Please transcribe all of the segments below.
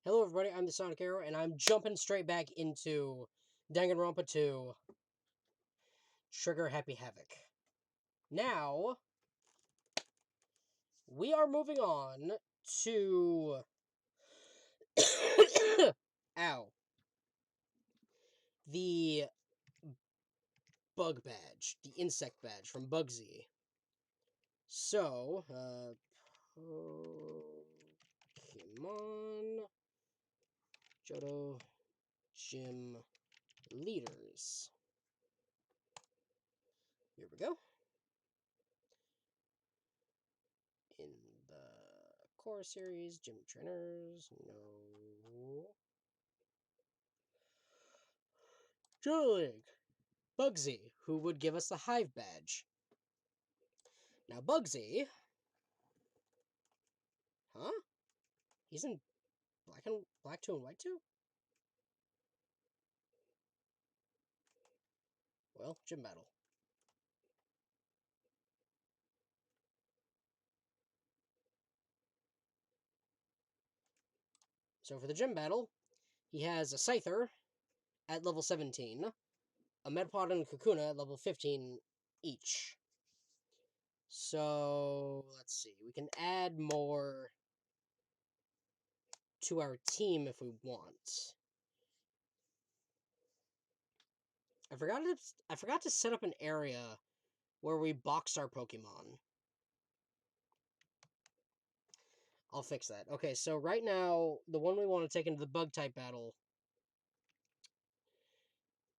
Hello everybody, I'm the Sonic Arrow, and I'm jumping straight back into Danganronpa 2, Trigger Happy Havoc. Now, we are moving on to... Ow. The bug badge, the insect badge from Bugsy. So, Pokemon... Johto Gym Leaders. Here we go. In the core series, gym trainers, no. Julie, Bugsy, who would give us the Hive badge. Now Bugsy, huh? He's in black 2 and white 2? Well, gym battle. So for the gym battle, he has a Scyther at level 17, a Metapod and a Kakuna at level 15 each. So, let's see. We can add more to our team if we want. I forgot to set up an area where we box our Pokemon. I'll fix that. Okay, so right now, the one we want to take into the Bug-type battle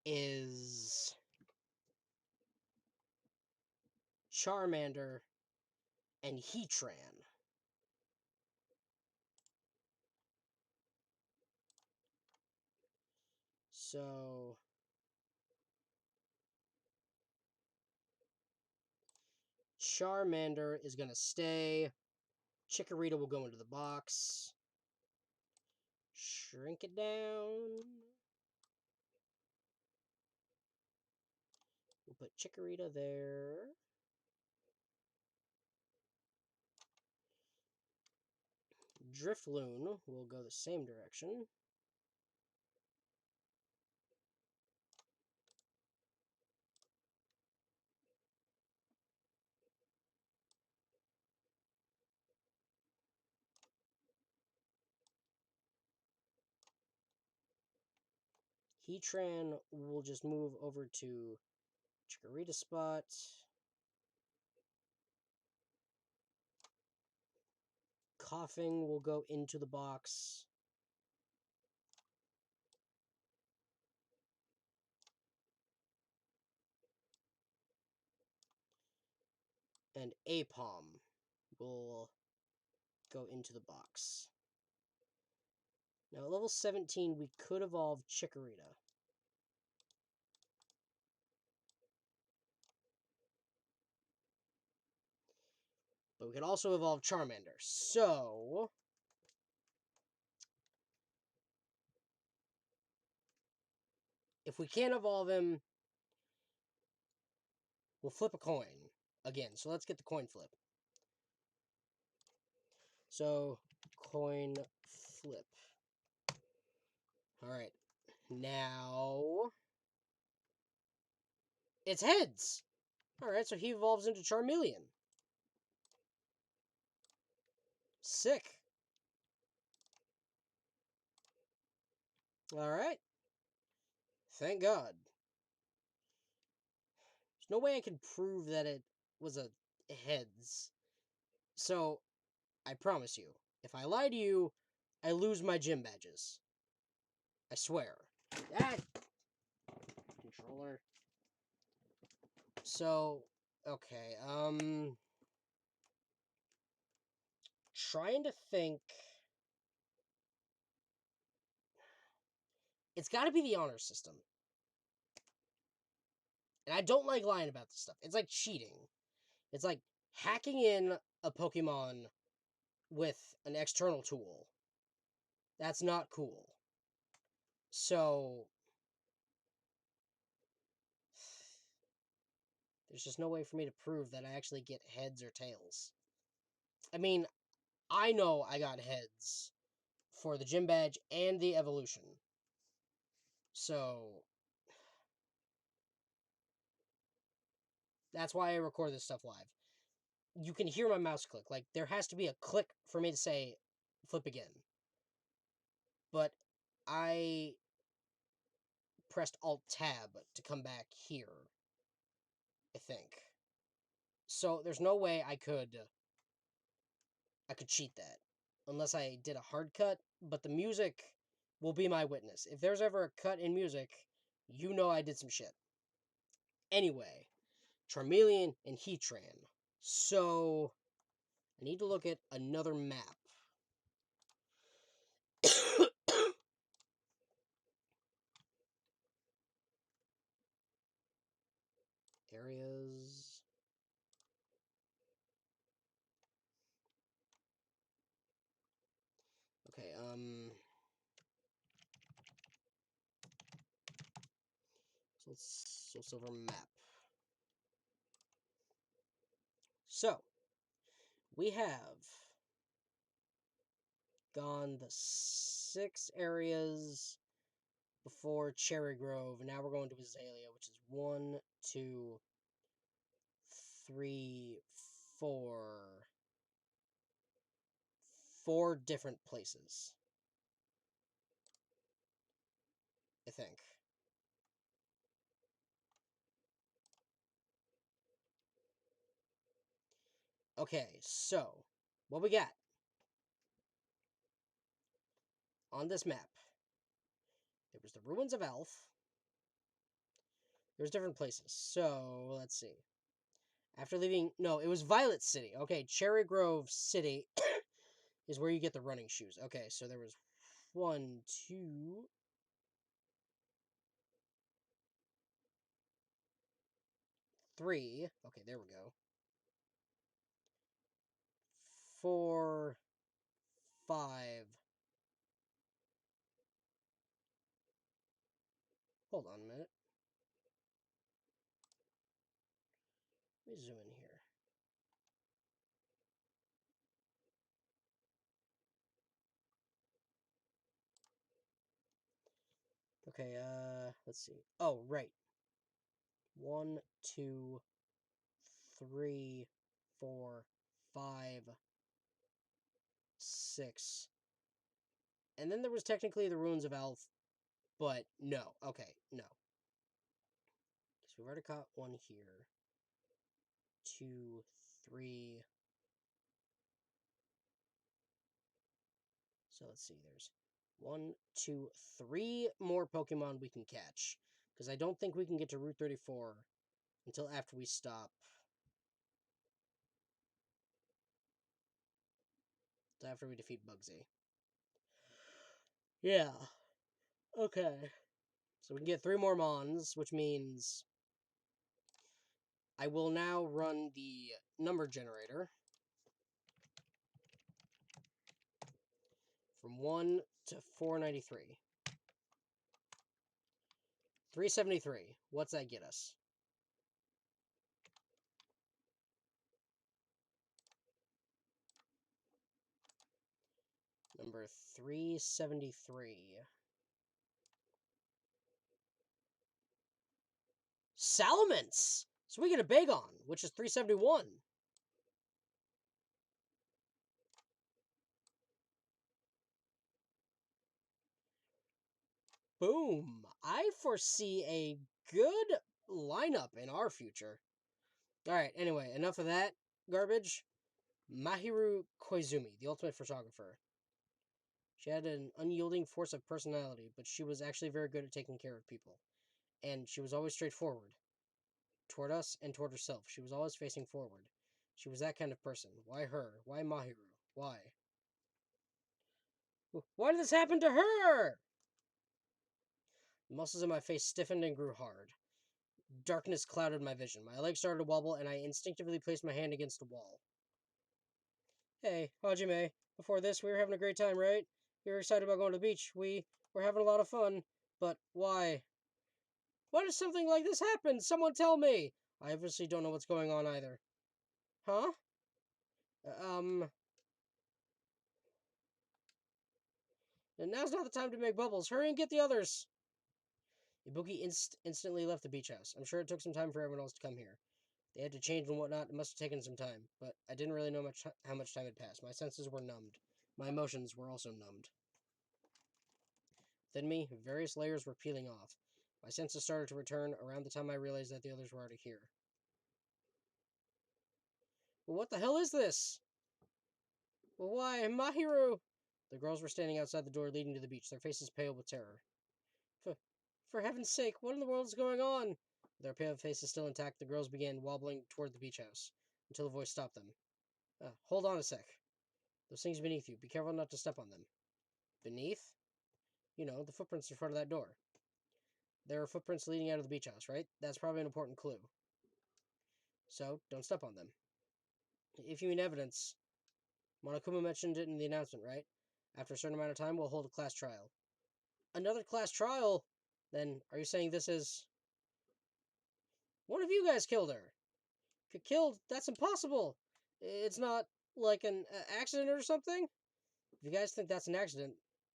is Charmander and Heatran. So... Charmander is going to stay. Chikorita will go into the box. Shrink it down. We'll put Chikorita there. Drifloon will go the same direction. Heatran will just move over to Chikorita spot. Coughing will go into the box. And Apom will go into the box. Now, at level 17, we could evolve Chikorita. But we could also evolve Charmander. So... if we can't evolve him, we'll flip a coin. Again, so let's get the coin flip. So, coin flip. Alright. Now... it's heads! Alright, so he evolves into Charmeleon. Sick. Alright. Thank God. There's no way I can prove that it was a heads. So, I promise you, if I lie to you, I lose my gym badges. I swear. Ah! Controller. So, okay, trying to think... it's gotta be the honor system. And I don't like lying about this stuff. It's like cheating. It's like hacking in a Pokemon with an external tool. That's not cool. So... there's just no way for me to prove that I actually get heads or tails. I mean, I know I got heads for the gym badge and the evolution. So that's why I record this stuff live. You can hear my mouse click. Like, there has to be a click for me to say flip again. But I pressed Alt-Tab to come back here, I think. So there's no way I could cheat that unless I did a hard cut, but the music will be my witness. If there's ever a cut in music, you know I did some shit. Anyway, Charmeleon and Heatran. So I need to look at another map. Areas. Okay, so silver map. So we have gone the 6 areas before Cherry Grove, and now we're going to Azalea, which is 1, 2, 3, 4 different places, I think. Okay, so what we got on this map? There was the Ruins of Elf. There's different places. So let's see. After leaving, no, it was Violet City. Okay, Cherry Grove City is where you get the running shoes. Okay, so there was 1, 2, 3. Okay, there we go. 4, 5. Hold on a minute. Let me zoom in here. Okay, let's see. Oh, right. 1, 2, 3, 4, 5, 6. And then there was technically the Ruins of Elf, but no. Okay, no. So we've already caught 1 here. 2, 3. So let's see, there's 1, 2, 3 more Pokemon we can catch. Because I don't think we can get to Route 34 until after we stop. Until after we defeat Bugsy. Yeah. Okay. So we can get 3 more Mons, which means I will now run the number generator from 1 to 493. 373. What's that get us? Number 373. Salamence! So we get a Bagon, which is 371. Boom! I foresee a good lineup in our future. Alright, anyway, enough of that garbage. Mahiru Koizumi, the ultimate photographer. She had an unyielding force of personality, but she was actually very good at taking care of people. And she was always straightforward. Toward us and toward herself. She was always facing forward. She was that kind of person. Why her? Why Mahiru? Why? Why did this happen to her? The muscles in my face stiffened and grew hard. Darkness clouded my vision. My legs started to wobble, and I instinctively placed my hand against a wall. Hey, Hajime. Before this, we were having a great time, right? We were excited about going to the beach. We were having a lot of fun. But why? Why does something like this happen? Someone tell me! I obviously don't know what's going on either. Huh? Um... And now's not the time to make bubbles. Hurry and get the others. Ibuki instantly left the beach house. I'm sure it took some time for everyone else to come here. They had to change and whatnot. It must have taken some time, but I didn't really know how much time had passed. My senses were numbed. My emotions were also numbed. Within me, various layers were peeling off. My senses started to return around the time I realized that the others were already here. Well, what the hell is this? Well, why, Mahiru? The girls were standing outside the door leading to the beach, their faces pale with terror. For heaven's sake, what in the world is going on? With their pale faces still intact, the girls began wobbling toward the beach house, until a voice stopped them. Hold on a sec. Those things beneath you. Be careful not to step on them. Beneath? You know, the footprints in front of that door. There are footprints leading out of the beach house, right? That's probably an important clue. So, don't step on them. If you mean evidence, Monokuma mentioned it in the announcement, right? After a certain amount of time, we'll hold a class trial. Another class trial? Then, are you saying this is... One of you guys killed her. Killed? That's impossible. It's not like an accident or something? If you guys think that's an accident,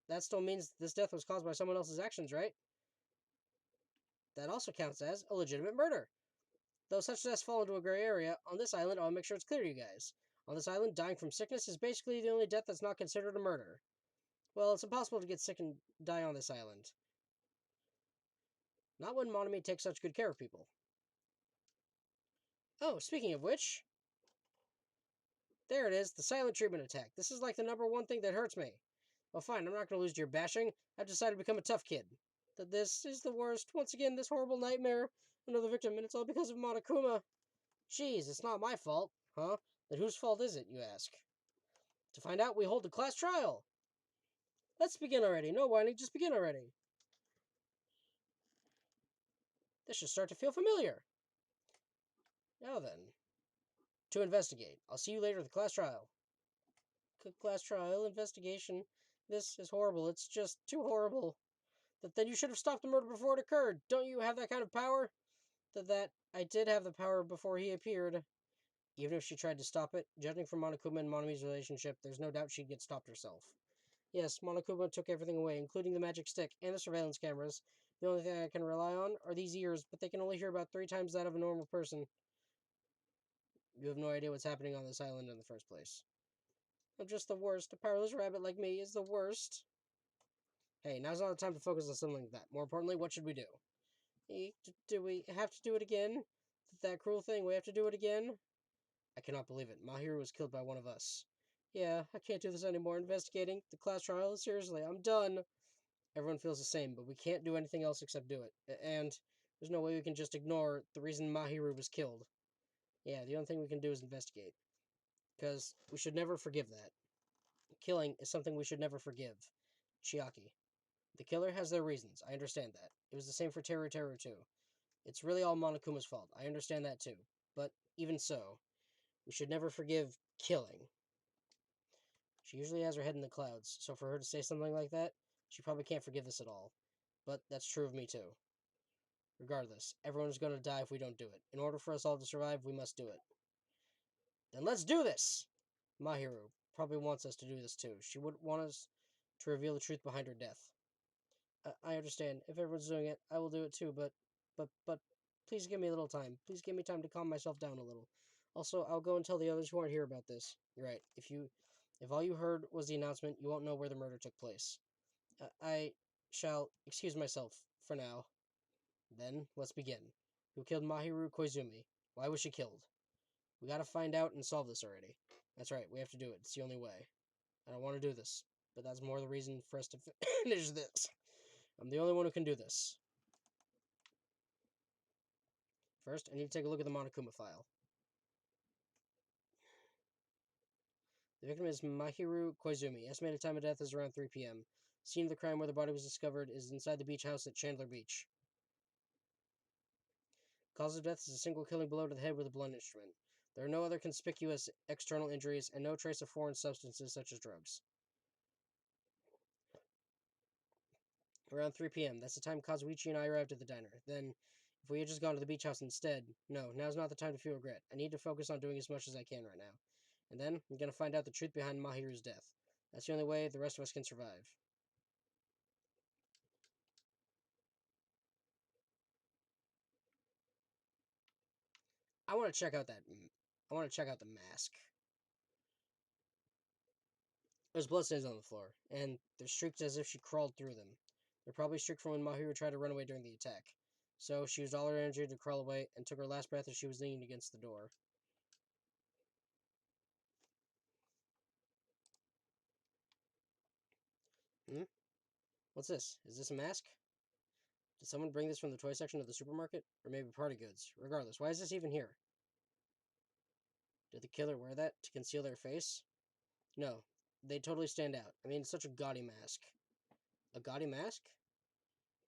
that still means this death was caused by someone else's actions, right? That also counts as a legitimate murder. Though such deaths fall into a gray area, on this island, I'll make sure it's clear to you guys. On this island, dying from sickness is basically the only death that's not considered a murder. Well, it's impossible to get sick and die on this island. Not when Monami takes such good care of people. Oh, speaking of which... There it is, the silent treatment attack. This is like the #1 thing that hurts me. Well, fine, I'm not going to lose to your bashing. I've decided to become a tough kid. That this is the worst. Once again, this horrible nightmare. Another victim, and it's all because of Monokuma. Jeez, it's not my fault. Huh? Then whose fault is it, you ask? To find out, we hold a class trial. Let's begin already. No whining, just begin already. This should start to feel familiar. Now then. To investigate. I'll see you later at the class trial. Class trial, investigation. This is horrible. It's just too horrible. Then you should have stopped the murder before it occurred. Don't you have that kind of power? That I did have the power before he appeared. Even if she tried to stop it, judging from Monokuma and Monami's relationship, there's no doubt she'd get stopped herself. Yes, Monokuma took everything away, including the magic stick and the surveillance cameras. The only thing I can rely on are these ears, but they can only hear about 3 times that of a normal person. You have no idea what's happening on this island in the first place. I'm just the worst. A powerless rabbit like me is the worst. Hey, now's not the time to focus on something like that. More importantly, what should we do? Do we have to do it again? That cruel thing, we have to do it again? I cannot believe it. Mahiru was killed by one of us. Yeah, I can't do this anymore. Investigating the class trial? Seriously, I'm done. Everyone feels the same, but we can't do anything else except do it. And there's no way we can just ignore the reason Mahiru was killed. Yeah, the only thing we can do is investigate. Because we should never forgive that. Killing is something we should never forgive. Chiaki. The killer has their reasons. I understand that. It was the same for Teru Teru too. It's really all Monokuma's fault. I understand that too. But even so, we should never forgive killing. She usually has her head in the clouds, so for her to say something like that, she probably can't forgive this at all. But that's true of me too. Regardless, everyone is going to die if we don't do it. In order for us all to survive, we must do it. Then let's do this! Mahiru probably wants us to do this too. She would want us to reveal the truth behind her death. I understand. If everyone's doing it, I will do it too, but please give me a little time. Please give me time to calm myself down a little. Also, I'll go and tell the others who aren't here about this. You're right. If all you heard was the announcement, you won't know where the murder took place. I shall excuse myself for now. Then, let's begin. Who killed Mahiru Koizumi? Why was she killed? We gotta find out and solve this already. That's right, we have to do it. It's the only way. I don't want to do this, but that's more the reason for us to finish this. I'm the only one who can do this. First, I need to take a look at the Monokuma file. The victim is Mahiru Koizumi. Estimated time of death is around 3 p.m. Scene of the crime where the body was discovered is inside the beach house at Chandler Beach. Cause of death is a single killing blow to the head with a blunt instrument. There are no other conspicuous external injuries and no trace of foreign substances such as drugs. Around 3 p.m. That's the time Kazuichi and I arrived at the diner. Then, if we had just gone to the beach house instead, no, now's not the time to feel regret. I need to focus on doing as much as I can right now. And then, I'm gonna find out the truth behind Mahiru's death. That's the only way the rest of us can survive. I want to check out that. I want to check out the mask. There's bloodstains on the floor, and they're streaked as if she crawled through them. They're probably streaked from when Mahiru tried to run away during the attack. So she used all her energy to crawl away and took her last breath as she was leaning against the door. Hmm? What's this? Is this a mask? Did someone bring this from the toy section of the supermarket? Or maybe party goods? Regardless, why is this even here? Did the killer wear that to conceal their face? No, they totally stand out. I mean, it's such a gaudy mask. A gaudy mask?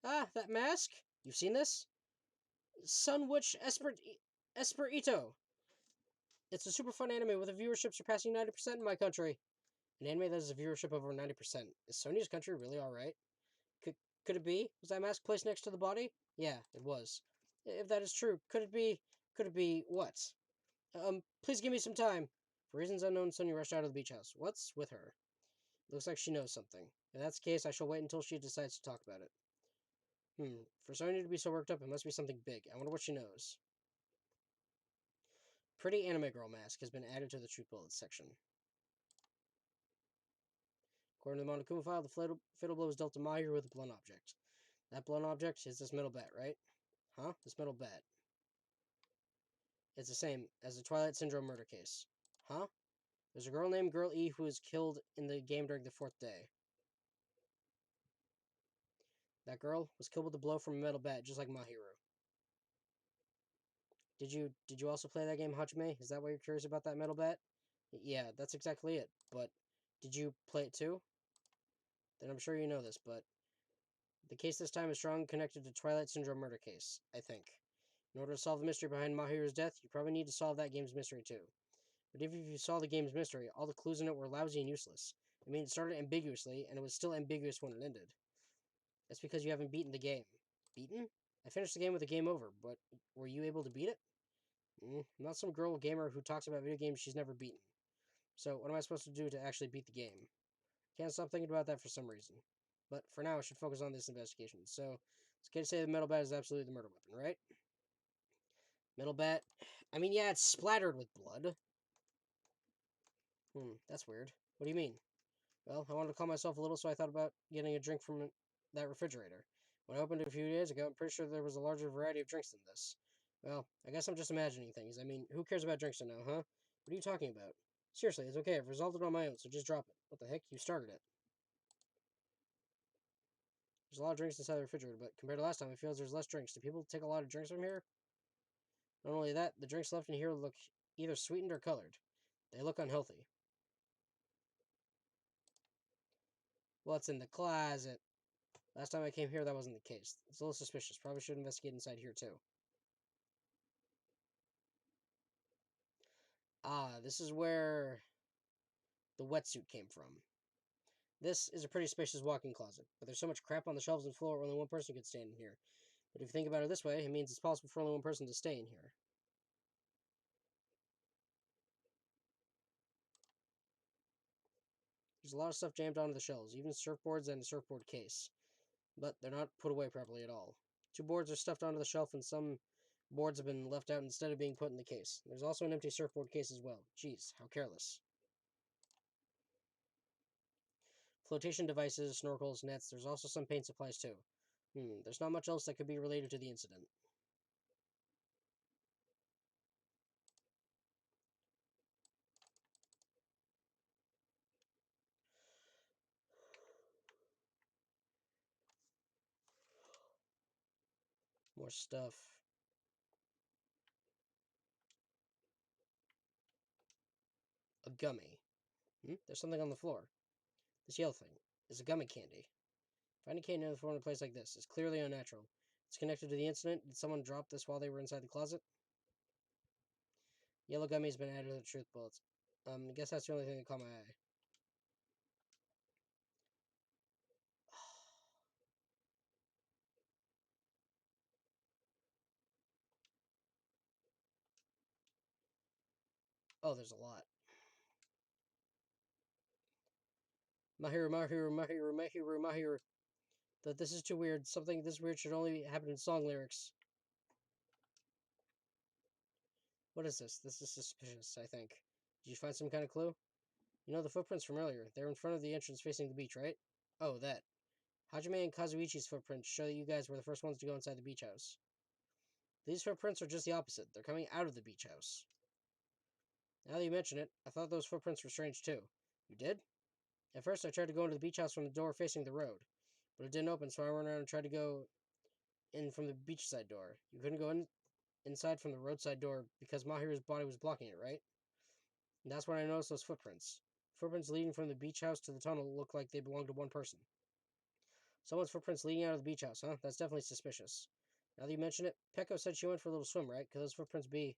Ah, that mask? You've seen this? Sun Witch Esperito. It's a super fun anime with a viewership surpassing 90% in my country. An anime that has a viewership of over 90%. Is Sony's country really alright? Could, could it be? Was that mask placed next to the body? Yeah, it was. If that is true, could it be what? Please give me some time. For reasons unknown, Sonya rushed out of the beach house. What's with her? Looks like she knows something. If that's the case, I shall wait until she decides to talk about it. For Sonya to be so worked up, it must be something big. I wonder what she knows. Pretty anime girl mask has been added to the Truth Bullets section. According to the Monokuma file, the fatal blow was dealt to Mahiru with a blunt object. That blunt object is this metal bat, right? Huh? This metal bat. It's the same as the Twilight Syndrome murder case. Huh? There's a girl named Girl E who was killed in the game during the 4th day. That girl was killed with a blow from a metal bat, just like Mahiru. Did you also play that game, Hajime? Is that why you're curious about that metal bat? Yeah, that's exactly it. But did you play it too? Then I'm sure you know this, but the case this time is strongly connected to Twilight Syndrome murder case, I think. In order to solve the mystery behind Mahiru's death, you probably need to solve that game's mystery too. But even if you solve the game's mystery, all the clues in it were lousy and useless. I mean, it started ambiguously, and it was still ambiguous when it ended. That's because you haven't beaten the game. Beaten? I finished the game with the game over, but were you able to beat it? I'm not some girl gamer who talks about video games she's never beaten. So what am I supposed to do to actually beat the game? Can't stop thinking about that for some reason. But for now, I should focus on this investigation. So it's okay to say the metal bat is absolutely the murder weapon, right? Metal bat. I mean, yeah, it's splattered with blood. That's weird. What do you mean? Well, I wanted to calm myself a little, so I thought about getting a drink from that refrigerator. When I opened it a few days ago, I'm pretty sure there was a larger variety of drinks than this. Well, I guess I'm just imagining things. I mean, who cares about drinks now, huh? What are you talking about? Seriously, it's okay. I've resolved it on my own, so just drop it. What the heck? You started it. There's a lot of drinks inside the refrigerator, but compared to last time, it feels there's less drinks. Do people take a lot of drinks from here? Not only that, the drinks left in here look either sweetened or colored. They look unhealthy. What's in the closet? Last time I came here, that wasn't the case. It's a little suspicious. Probably should investigate inside here, too. Ah, this is where the wetsuit came from. This is a pretty spacious walk-in closet, but there's so much crap on the shelves and floor, only one person could stand in here. But if you think about it this way, it means it's possible for only one person to stay in here. There's a lot of stuff jammed onto the shelves, even surfboards and a surfboard case. But they're not put away properly at all. 2 boards are stuffed onto the shelf, and some boards have been left out instead of being put in the case. There's also an empty surfboard case as well. Jeez, how careless. Flotation devices, snorkels, nets. There's also some paint supplies too. There's not much else that could be related to the incident. More stuff. A gummy. There's something on the floor. This yellow thing is a gummy candy. Finding candy on the floor in a place like this is clearly unnatural. It's connected to the incident. Did someone drop this while they were inside the closet? Yellow gummy has been added to the truth bullets. I guess that's the only thing that caught my eye. Oh, there's a lot. Mahiru, Mahiru, Mahiru, Mahiru, Mahiru. That this is too weird. Something this weird should only happen in song lyrics. What is this? This is suspicious, I think. Did you find some kind of clue? You know the footprints from earlier. They're in front of the entrance facing the beach, right? Oh, that. Hajime and Kazuichi's footprints show that you guys were the first ones to go inside the beach house. These footprints are just the opposite. They're coming out of the beach house. Now that you mention it, I thought those footprints were strange too. You did? At first, I tried to go into the beach house from the door facing the road, but it didn't open, so I went around and tried to go in from the beachside door. You couldn't go inside from the roadside door because Mahiru's body was blocking it, right? And that's when I noticed those footprints. Footprints leading from the beach house to the tunnel look like they belong to one person. Someone's footprints leading out of the beach house, huh? That's definitely suspicious. Now that you mention it, Peko said she went for a little swim, right? Because those footprints be.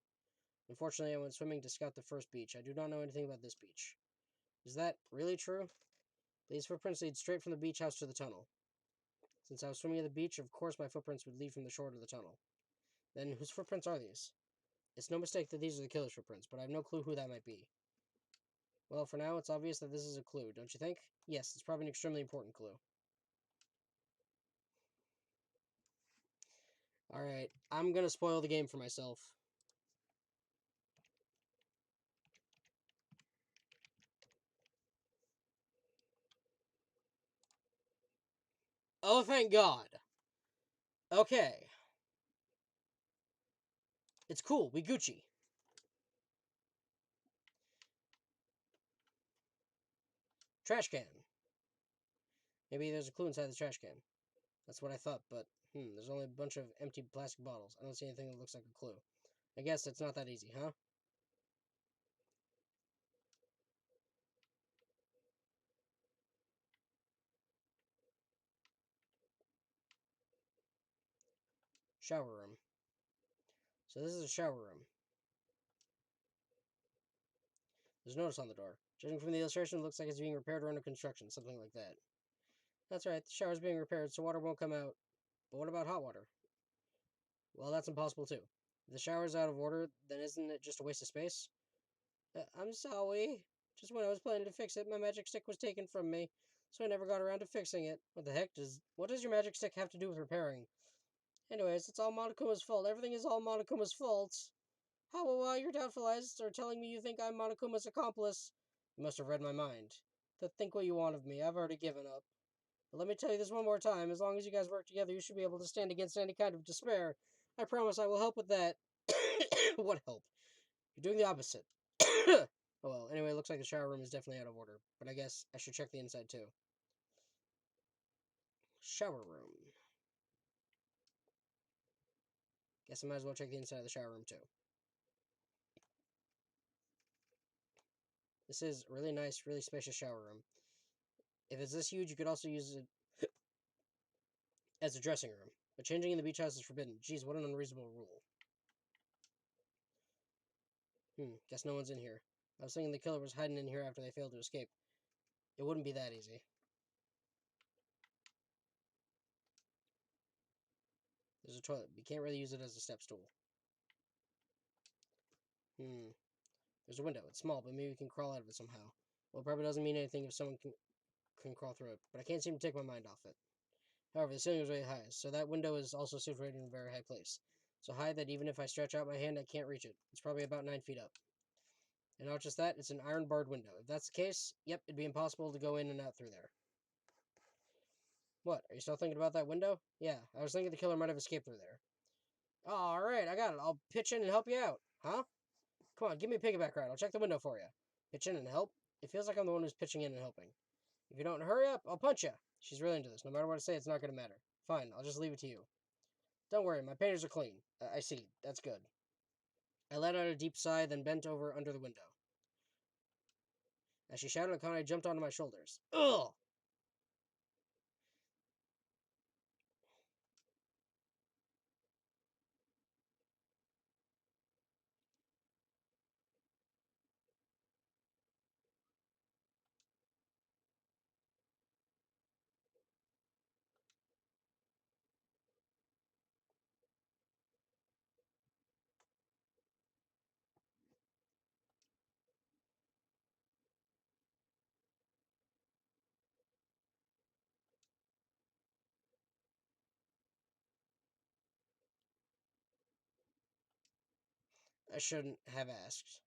Unfortunately, I went swimming to scout the first beach. I do not know anything about this beach. Is that really true? These footprints lead straight from the beach house to the tunnel. Since I was swimming at the beach, of course my footprints would lead from the shore to the tunnel. Then whose footprints are these? It's no mistake that these are the killer's footprints, but I have no clue who that might be. Well, for now, it's obvious that this is a clue, don't you think? Yes, it's probably an extremely important clue. Alright, I'm gonna spoil the game for myself. Oh, thank God! Okay. It's cool, we Gucci. Trash can. Maybe there's a clue inside the trash can. That's what I thought, but, there's only a bunch of empty plastic bottles. I don't see anything that looks like a clue. I guess it's not that easy, huh? Shower room. So this is a shower room. There's a notice on the door. Judging from the illustration, it looks like it's being repaired or under construction, something like that. That's right, the shower's being repaired, so water won't come out. But what about hot water? Well, that's impossible too. If the shower's out of order, then isn't it just a waste of space? I'm sorry. Just when I was planning to fix it, my magic stick was taken from me, so I never got around to fixing it. What does your magic stick have to do with repairing? Anyways, it's all Monokuma's fault. Everything is all Monokuma's fault. How your doubtful eyes are telling me you think I'm Monokuma's accomplice. You must have read my mind. To think what you want of me, I've already given up. But let me tell you this one more time. As long as you guys work together, you should be able to stand against any kind of despair. I promise I will help with that. What help? You're doing the opposite. Oh well, anyway, it looks like the shower room is definitely out of order. But I guess I should check the inside too. Shower room. Guess I might as well check the inside of the shower room too. This is a really nice, really spacious shower room. If it's this huge, you could also use it as a dressing room. But changing in the beach house is forbidden. Geez, what an unreasonable rule. Guess no one's in here. I was thinking the killer was hiding in here after they failed to escape. It wouldn't be that easy. There's a toilet, but you can't really use it as a step stool. There's a window. It's small, but maybe we can crawl out of it somehow. Well, it probably doesn't mean anything if someone can crawl through it, but I can't seem to take my mind off it. However, the ceiling is really high, so that window is also situated in a very high place. So high that even if I stretch out my hand, I can't reach it. It's probably about 9 feet up. And not just that, it's an iron barred window. If that's the case, yep, it'd be impossible to go in and out through there. What, are you still thinking about that window? Yeah, I was thinking the killer might have escaped through there. Alright, I got it. I'll pitch in and help you out. Huh? Come on, give me a piggyback ride. I'll check the window for you. Pitch in and help? It feels like I'm the one who's pitching in and helping. If you don't hurry up, I'll punch you. She's really into this. No matter what I say, it's not going to matter. Fine, I'll just leave it to you. Don't worry, my painters are clean. I see. That's good. I let out a deep sigh, then bent over under the window. As she shouted, Akane jumped onto my shoulders. Ugh! I shouldn't have asked.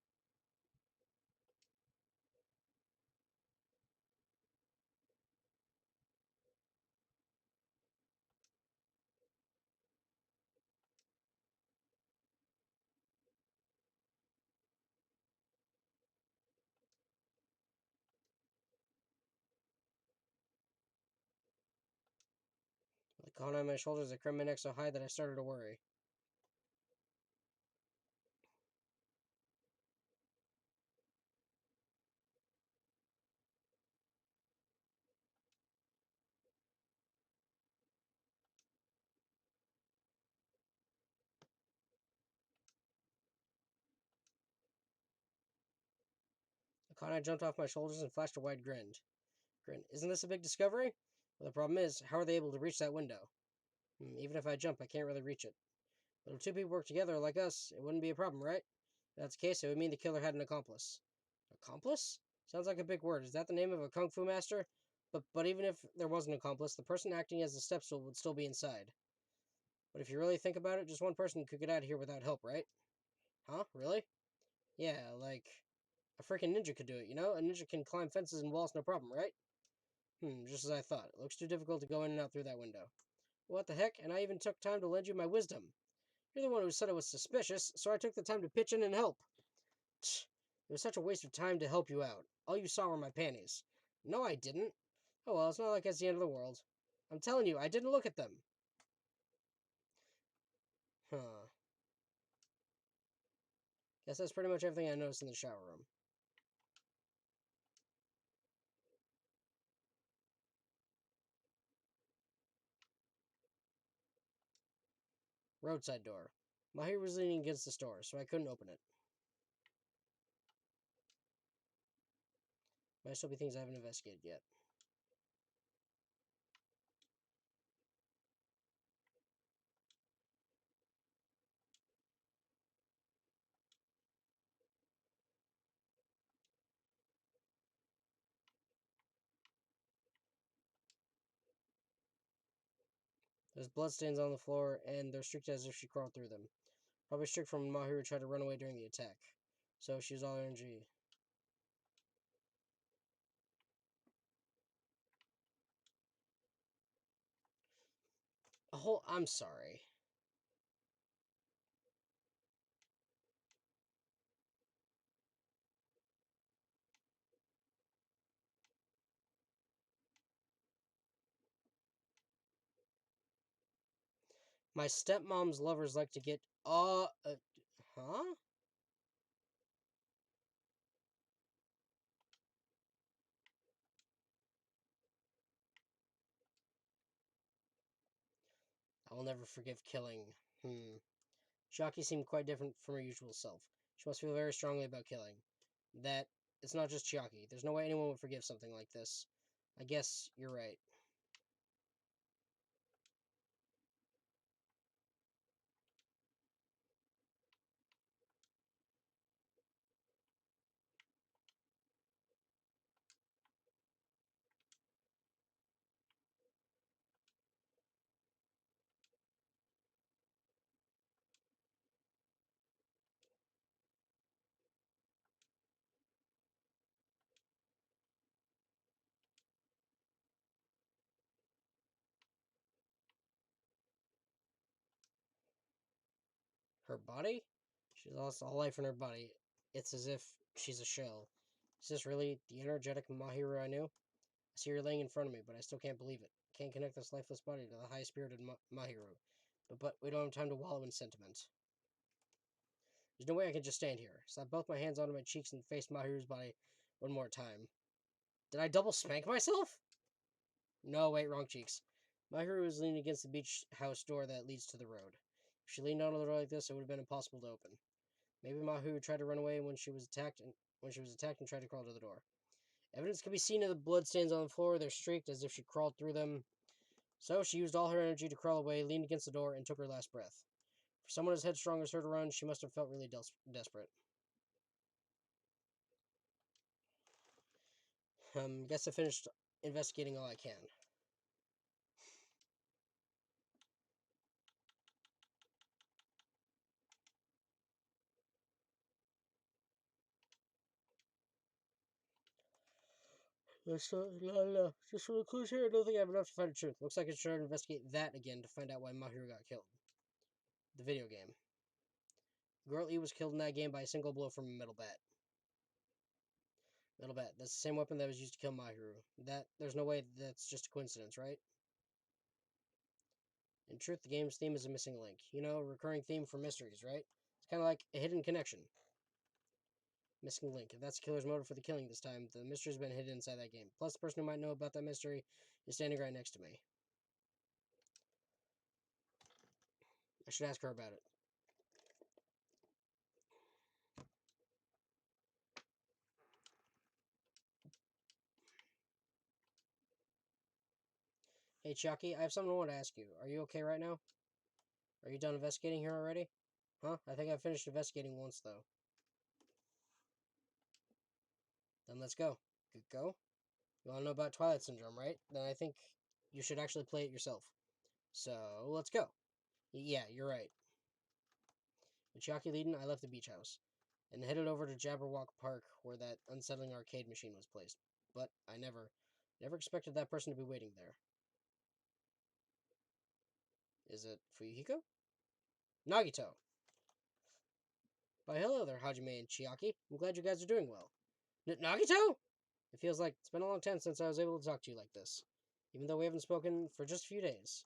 The cone on my shoulders, I crammed my neck so high that I started to worry. The cone jumped off my shoulders and flashed a wide grin. Isn't this a big discovery? Well, the problem is, how are they able to reach that window? Even if I jump, I can't really reach it. But if two people work together like us, it wouldn't be a problem, right? If that's the case, it would mean the killer had an accomplice. Accomplice? Sounds like a big word. Is that the name of a kung fu master? But even if there was an accomplice, the person acting as the step stool would still be inside. But if you really think about it, just one person could get out of here without help, right? Huh? Really? Yeah, like a freaking ninja could do it, you know? A ninja can climb fences and walls no problem, right? Just as I thought. It looks too difficult to go in and out through that window. What the heck? And I even took time to lend you my wisdom. You're the one who said it was suspicious, so I took the time to pitch in and help. Tch, it was such a waste of time to help you out. All you saw were my panties. No, I didn't. Oh well, it's not like it's the end of the world. I'm telling you, I didn't look at them. Huh. Guess that's pretty much everything I noticed in the shower room. Roadside door. Mahir was leaning against the door, so I couldn't open it. Might still be things I haven't investigated yet. There's bloodstains on the floor, and they're streaked as if she crawled through them. Probably streaked from Mahir who tried to run away during the attack. So she was all energy. I'm sorry. My stepmom's lovers like to get. Huh? I will never forgive killing. Shaki seemed quite different from her usual self. She must feel very strongly about killing. That it's not just Chiaki. There's no way anyone would forgive something like this. I guess you're right. Her body? She's lost all life in her body. It's as if she's a shell. Is this really the energetic Mahiru I knew? I see her laying in front of me, but I still can't believe it. Can't connect this lifeless body to the high-spirited Mahiru. But we don't have time to wallow in sentiment. There's no way I can just stand here. Slap both my hands onto my cheeks and face Mahiru's body one more time. Did I double spank myself? No, wait, wrong cheeks. Mahiru was leaning against the beach house door that leads to the road. If she leaned onto the door like this, it would have been impossible to open. Maybe Mahiru tried to run away when she was attacked and tried to crawl to the door. Evidence can be seen of the bloodstains on the floor. They're streaked as if she crawled through them. So she used all her energy to crawl away, leaned against the door, and took her last breath. For someone as headstrong as her to run, she must have felt really desperate. Guess I finished investigating all I can. No. Just for the clues here, I don't think I have enough to find the truth. Looks like I should try to investigate that again to find out why Mahiru got killed. The video game. Girl E was killed in that game by a single blow from a metal bat. Metal bat. That's the same weapon that was used to kill Mahiru. There's no way that's just a coincidence, right? In truth, the game's theme is a missing link. You know, a recurring theme for mysteries, right? It's kind of like a hidden connection. Missing link. If that's the killer's motive for the killing this time, the mystery's been hidden inside that game. Plus, the person who might know about that mystery is standing right next to me. I should ask her about it. Hey, Chucky, I have something I want to ask you. Are you okay right now? Are you done investigating here already? Huh? I think I finished investigating once, though. Then let's go. Go? You want to know about Twilight Syndrome, right? Then I think you should actually play it yourself. So, let's go. Yeah, you're right. With Chucky leading, I left the beach house and headed over to Jabberwock Park where that unsettling arcade machine was placed. But I never expected that person to be waiting there. Is it Fuyuhiko? Nagito! Why, hello there, Hajime and Chiaki. I'm glad you guys are doing well. Nagito? It feels like it's been a long time since I was able to talk to you like this, even though we haven't spoken for just a few days.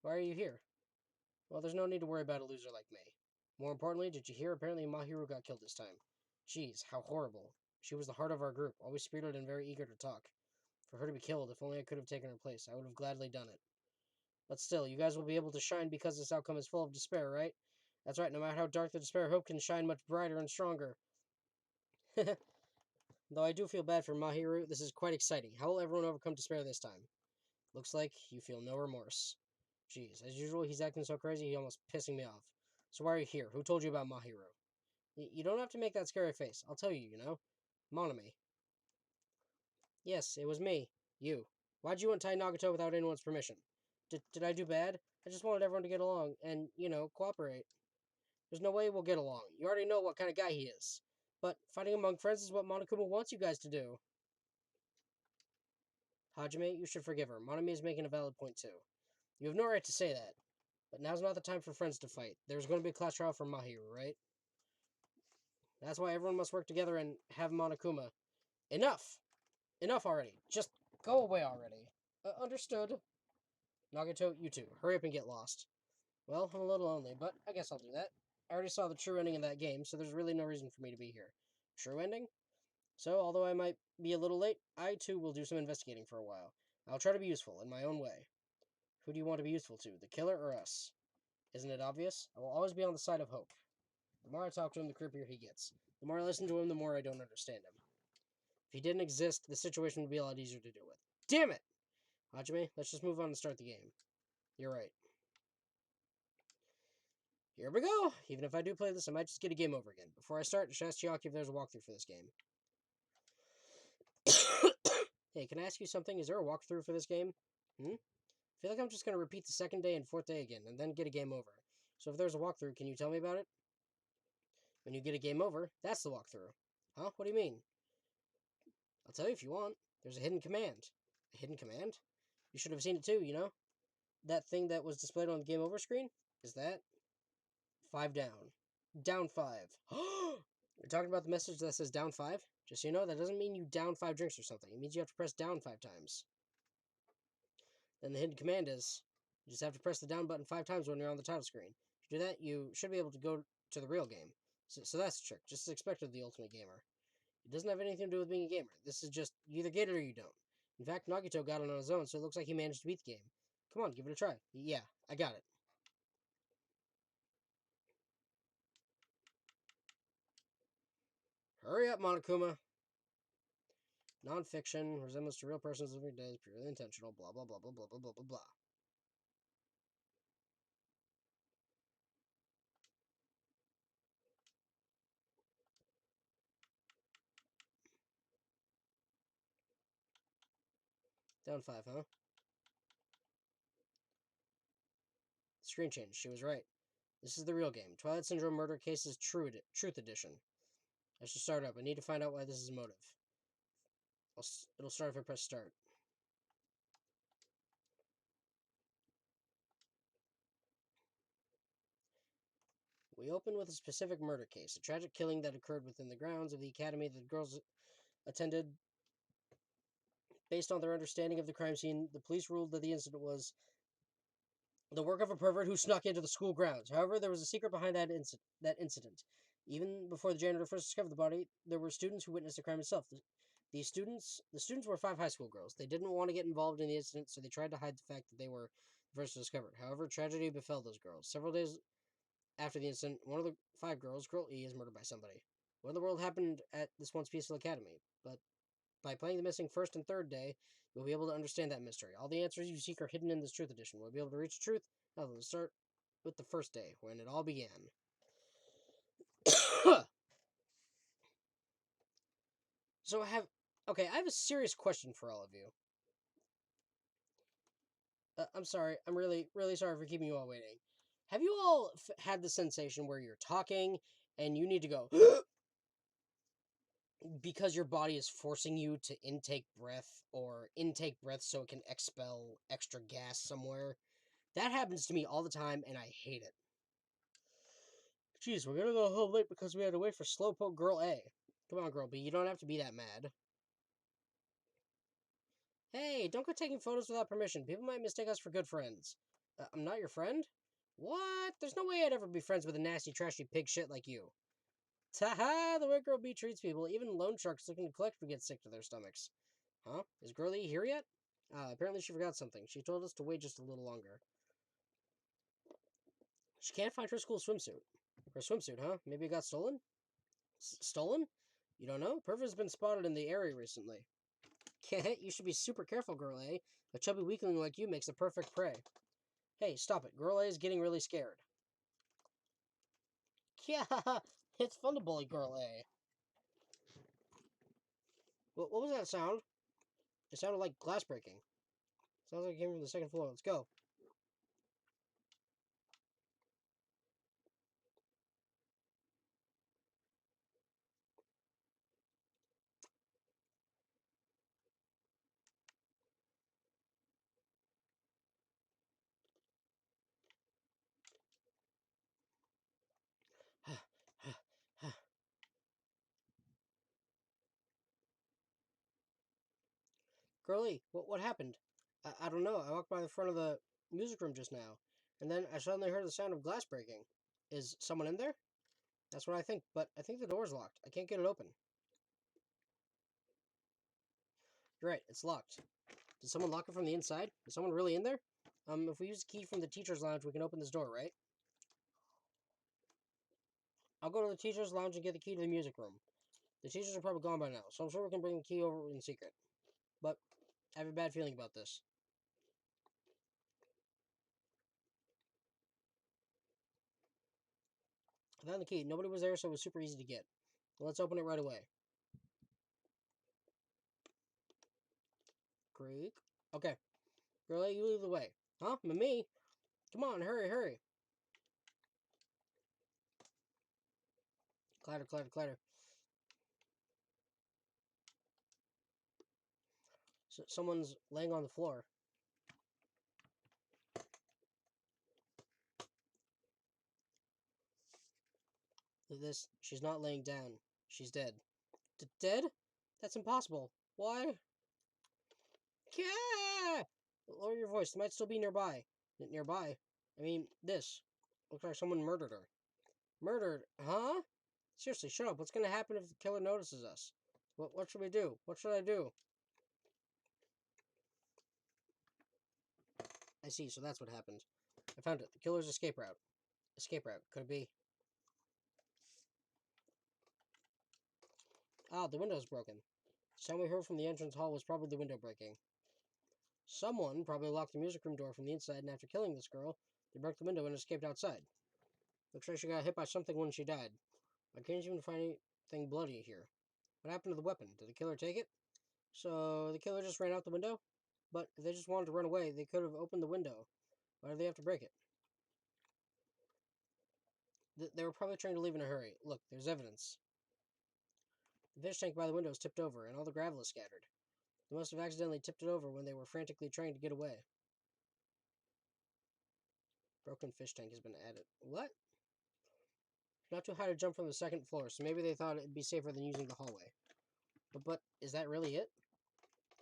Why are you here? Well, there's no need to worry about a loser like me. More importantly, did you hear? Apparently Mahiru got killed this time. Jeez, how horrible. She was the heart of our group, always spirited and very eager to talk. For her to be killed, if only I could have taken her place, I would have gladly done it. But still, you guys will be able to shine because this outcome is full of despair, right? That's right, no matter how dark the despair, hope can shine much brighter and stronger. Though I do feel bad for Mahiru, this is quite exciting. How will everyone overcome despair this time? Looks like you feel no remorse. Jeez, as usual, he's acting so crazy, he's almost pissing me off. So why are you here? Who told you about Mahiru? You don't have to make that scary face. I'll tell you, you know. Monami. Yes, it was me. You. Why'd you untie Nagato without anyone's permission? Did I do bad? I just wanted everyone to get along and, cooperate. There's no way we'll get along. You already know what kind of guy he is. But fighting among friends is what Monokuma wants you guys to do. Hajime, you should forgive her. Monami is making a valid point too. You have no right to say that. But now's not the time for friends to fight. There's going to be a class trial for Mahiru, right? That's why everyone must work together and have Monokuma. Enough! Enough already. Just go away already. Understood. Nagato, you too. Hurry up and get lost. Well, I'm a little lonely, but I guess I'll do that. I already saw the true ending of that game, so there's really no reason for me to be here. True ending? So, although I might be a little late, I too will do some investigating for a while. I'll try to be useful in my own way. Who do you want to be useful to, the killer or us? Isn't it obvious? I will always be on the side of hope. The more I talk to him, the creepier he gets. The more I listen to him, the more I don't understand him. If he didn't exist, the situation would be a lot easier to deal with. Damn it! Hajime, let's just move on and start the game. You're right. Here we go! Even if I do play this, I might just get a game over again. Before I start, just ask Chiaki if there's a walkthrough for this game. Hey, can I ask you something? Is there a walkthrough for this game? I feel like I'm just going to repeat the second day and fourth day again, and then get a game over. So if there's a walkthrough, can you tell me about it? When you get a game over, that's the walkthrough. Huh? What do you mean? I'll tell you if you want. There's a hidden command. A hidden command? You should have seen it too, you know? That thing that was displayed on the game over screen? Is that? 5 down. Down 5. You're talking about the message that says down 5? Just so you know, that doesn't mean you down 5 drinks or something. It means you have to press down 5 times. Then the hidden command is, you just have to press the down button 5 times when you're on the title screen. If you do that, you should be able to go to the real game. So that's the trick, just as expected of the Ultimate Gamer. It doesn't have anything to do with being a gamer. This is just, you either get it or you don't. In fact, Nagito got it on his own, so it looks like he managed to beat the game. Come on, give it a try. Yeah, I got it. Hurry up, Monokuma. Non-fiction, resemblance to real persons living dead, purely intentional, blah, blah, blah, blah, blah, blah, blah, blah, blah. Down 5, huh? Screen change. She was right. This is the real game. Twilight Syndrome Murder Cases Truth Edition. I should start up. I need to find out why this is a motive. It'll start if I press start. We open with a specific murder case, a tragic killing that occurred within the grounds of the academy that the girls attended. Based on their understanding of the crime scene, the police ruled that the incident was the work of a pervert who snuck into the school grounds. However, there was a secret behind that incident. Even before the janitor first discovered the body, there were students who witnessed the crime itself. The students were 5 high school girls. They didn't want to get involved in the incident, so they tried to hide the fact that they were the first to discover it. However, tragedy befell those girls. Several days after the incident, one of the 5 girls, Girl E, is murdered by somebody. What in the world happened at this once peaceful academy? But by playing the missing first and third day, you'll be able to understand that mystery. All the answers you seek are hidden in this Truth Edition. We'll be able to reach the truth. Now let's start with the first day, when it all began. So I have a serious question for all of you. I'm sorry. I'm really, really sorry for keeping you all waiting. Have you all had the sensation where you're talking and you need to go because your body is forcing you to intake breath or intake breath so it can expel extra gas somewhere? That happens to me all the time and I hate it. Jeez, we're gonna go home late because we had to wait for Slowpoke Girl A. Come on, Girl B, you don't have to be that mad. Hey, don't go taking photos without permission. People might mistake us for good friends. I'm not your friend? What? There's no way I'd ever be friends with a nasty, trashy pig shit like you. Ta-ha! The way Girl B treats people, even loan sharks looking to collect would get sick to their stomachs. Huh? Is Girl E here yet? Apparently she forgot something. She told us to wait just a little longer. She can't find her school swimsuit. Her swimsuit, huh? Maybe it got stolen? Stolen? You don't know? Perv has been spotted in the area recently. You should be super careful, Girl A. A chubby weakling like you makes the perfect prey. Hey, stop it. Girl A is getting really scared. Yeah, it's fun to bully Girl A. What was that sound? It sounded like glass breaking. Sounds like it came from the second floor. Let's go. Girlie, what happened? I don't know. I walked by the front of the music room just now, and then I suddenly heard the sound of glass breaking. Is someone in there? That's what I think, but I think the door's locked. I can't get it open. You're right, it's locked. Did someone lock it from the inside? Is someone really in there? If we use the key from the teacher's lounge, we can open this door, right? I'll go to the teacher's lounge and get the key to the music room. The teachers are probably gone by now, so I'm sure we can bring the key over in secret. But I have a bad feeling about this. I found the key. Nobody was there, so it was super easy to get. Let's open it right away. Creak. Okay. Girl, you lead the way. Huh? Me? Come on, hurry, hurry. Clatter, clatter, clatter. Someone's laying on the floor. She's not laying down. She's dead. Dead? That's impossible. Why? Yeah! Lower your voice. They might still be nearby. Nearby? I mean, this. Looks like someone murdered her. Murdered? Huh? Seriously, shut up. What's going to happen if the killer notices us? What should we do? What should I do? I see, so that's what happened. I found it. The killer's escape route. Escape route. Could it be? Ah, the window's broken. The sound we heard from the entrance hall was probably the window breaking. Someone probably locked the music room door from the inside, and after killing this girl, they broke the window and escaped outside. Looks like she got hit by something when she died. I can't even find anything bloody here. What happened to the weapon? Did the killer take it? So the killer just ran out the window? But if they just wanted to run away, they could have opened the window. Why did they have to break it? They were probably trying to leave in a hurry. Look, there's evidence. The fish tank by the window is tipped over, and all the gravel is scattered. They must have accidentally tipped it over when they were frantically trying to get away. Broken fish tank has been added. What? Not too high to jump from the second floor, so maybe they thought it'd be safer than using the hallway. But is that really it?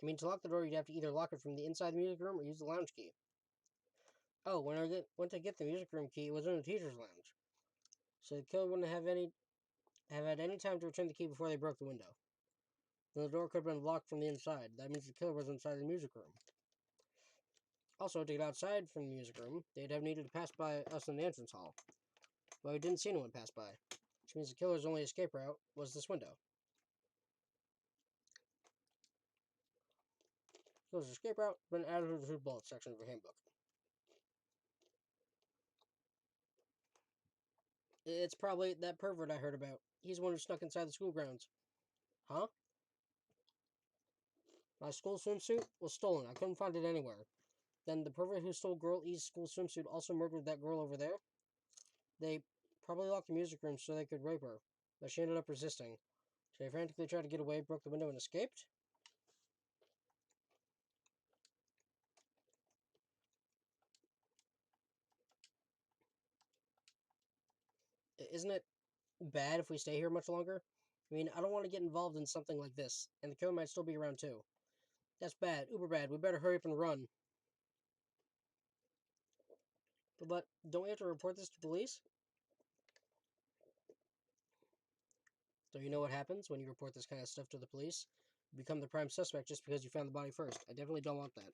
I mean, to lock the door, you'd have to either lock it from the inside the music room or use the lounge key. Oh, when I went to get the music room key, it was in the teacher's lounge. So the killer wouldn't have had any time to return the key before they broke the window. Then the door could have been locked from the inside. That means the killer was inside the music room. Also, to get outside from the music room, they'd have needed to pass by us in the entrance hall. But we didn't see anyone pass by, which means the killer's only escape route was this window. Killer's escape route has been added to the bullet section of your handbook. It's probably that pervert I heard about. He's the one who snuck inside the school grounds. Huh? My school swimsuit was stolen. I couldn't find it anywhere. Then the pervert who stole Girl E's school swimsuit also murdered that girl over there. They probably locked the music room so they could rape her, but she ended up resisting. She frantically tried to get away, broke the window, and escaped? Isn't it bad if we stay here much longer? I mean, I don't want to get involved in something like this, and the killer might still be around too. That's bad, uber bad. We better hurry up and run. But don't we have to report this to police? Don't you know what happens when you report this kind of stuff to the police? You become the prime suspect just because you found the body first. I definitely don't want that.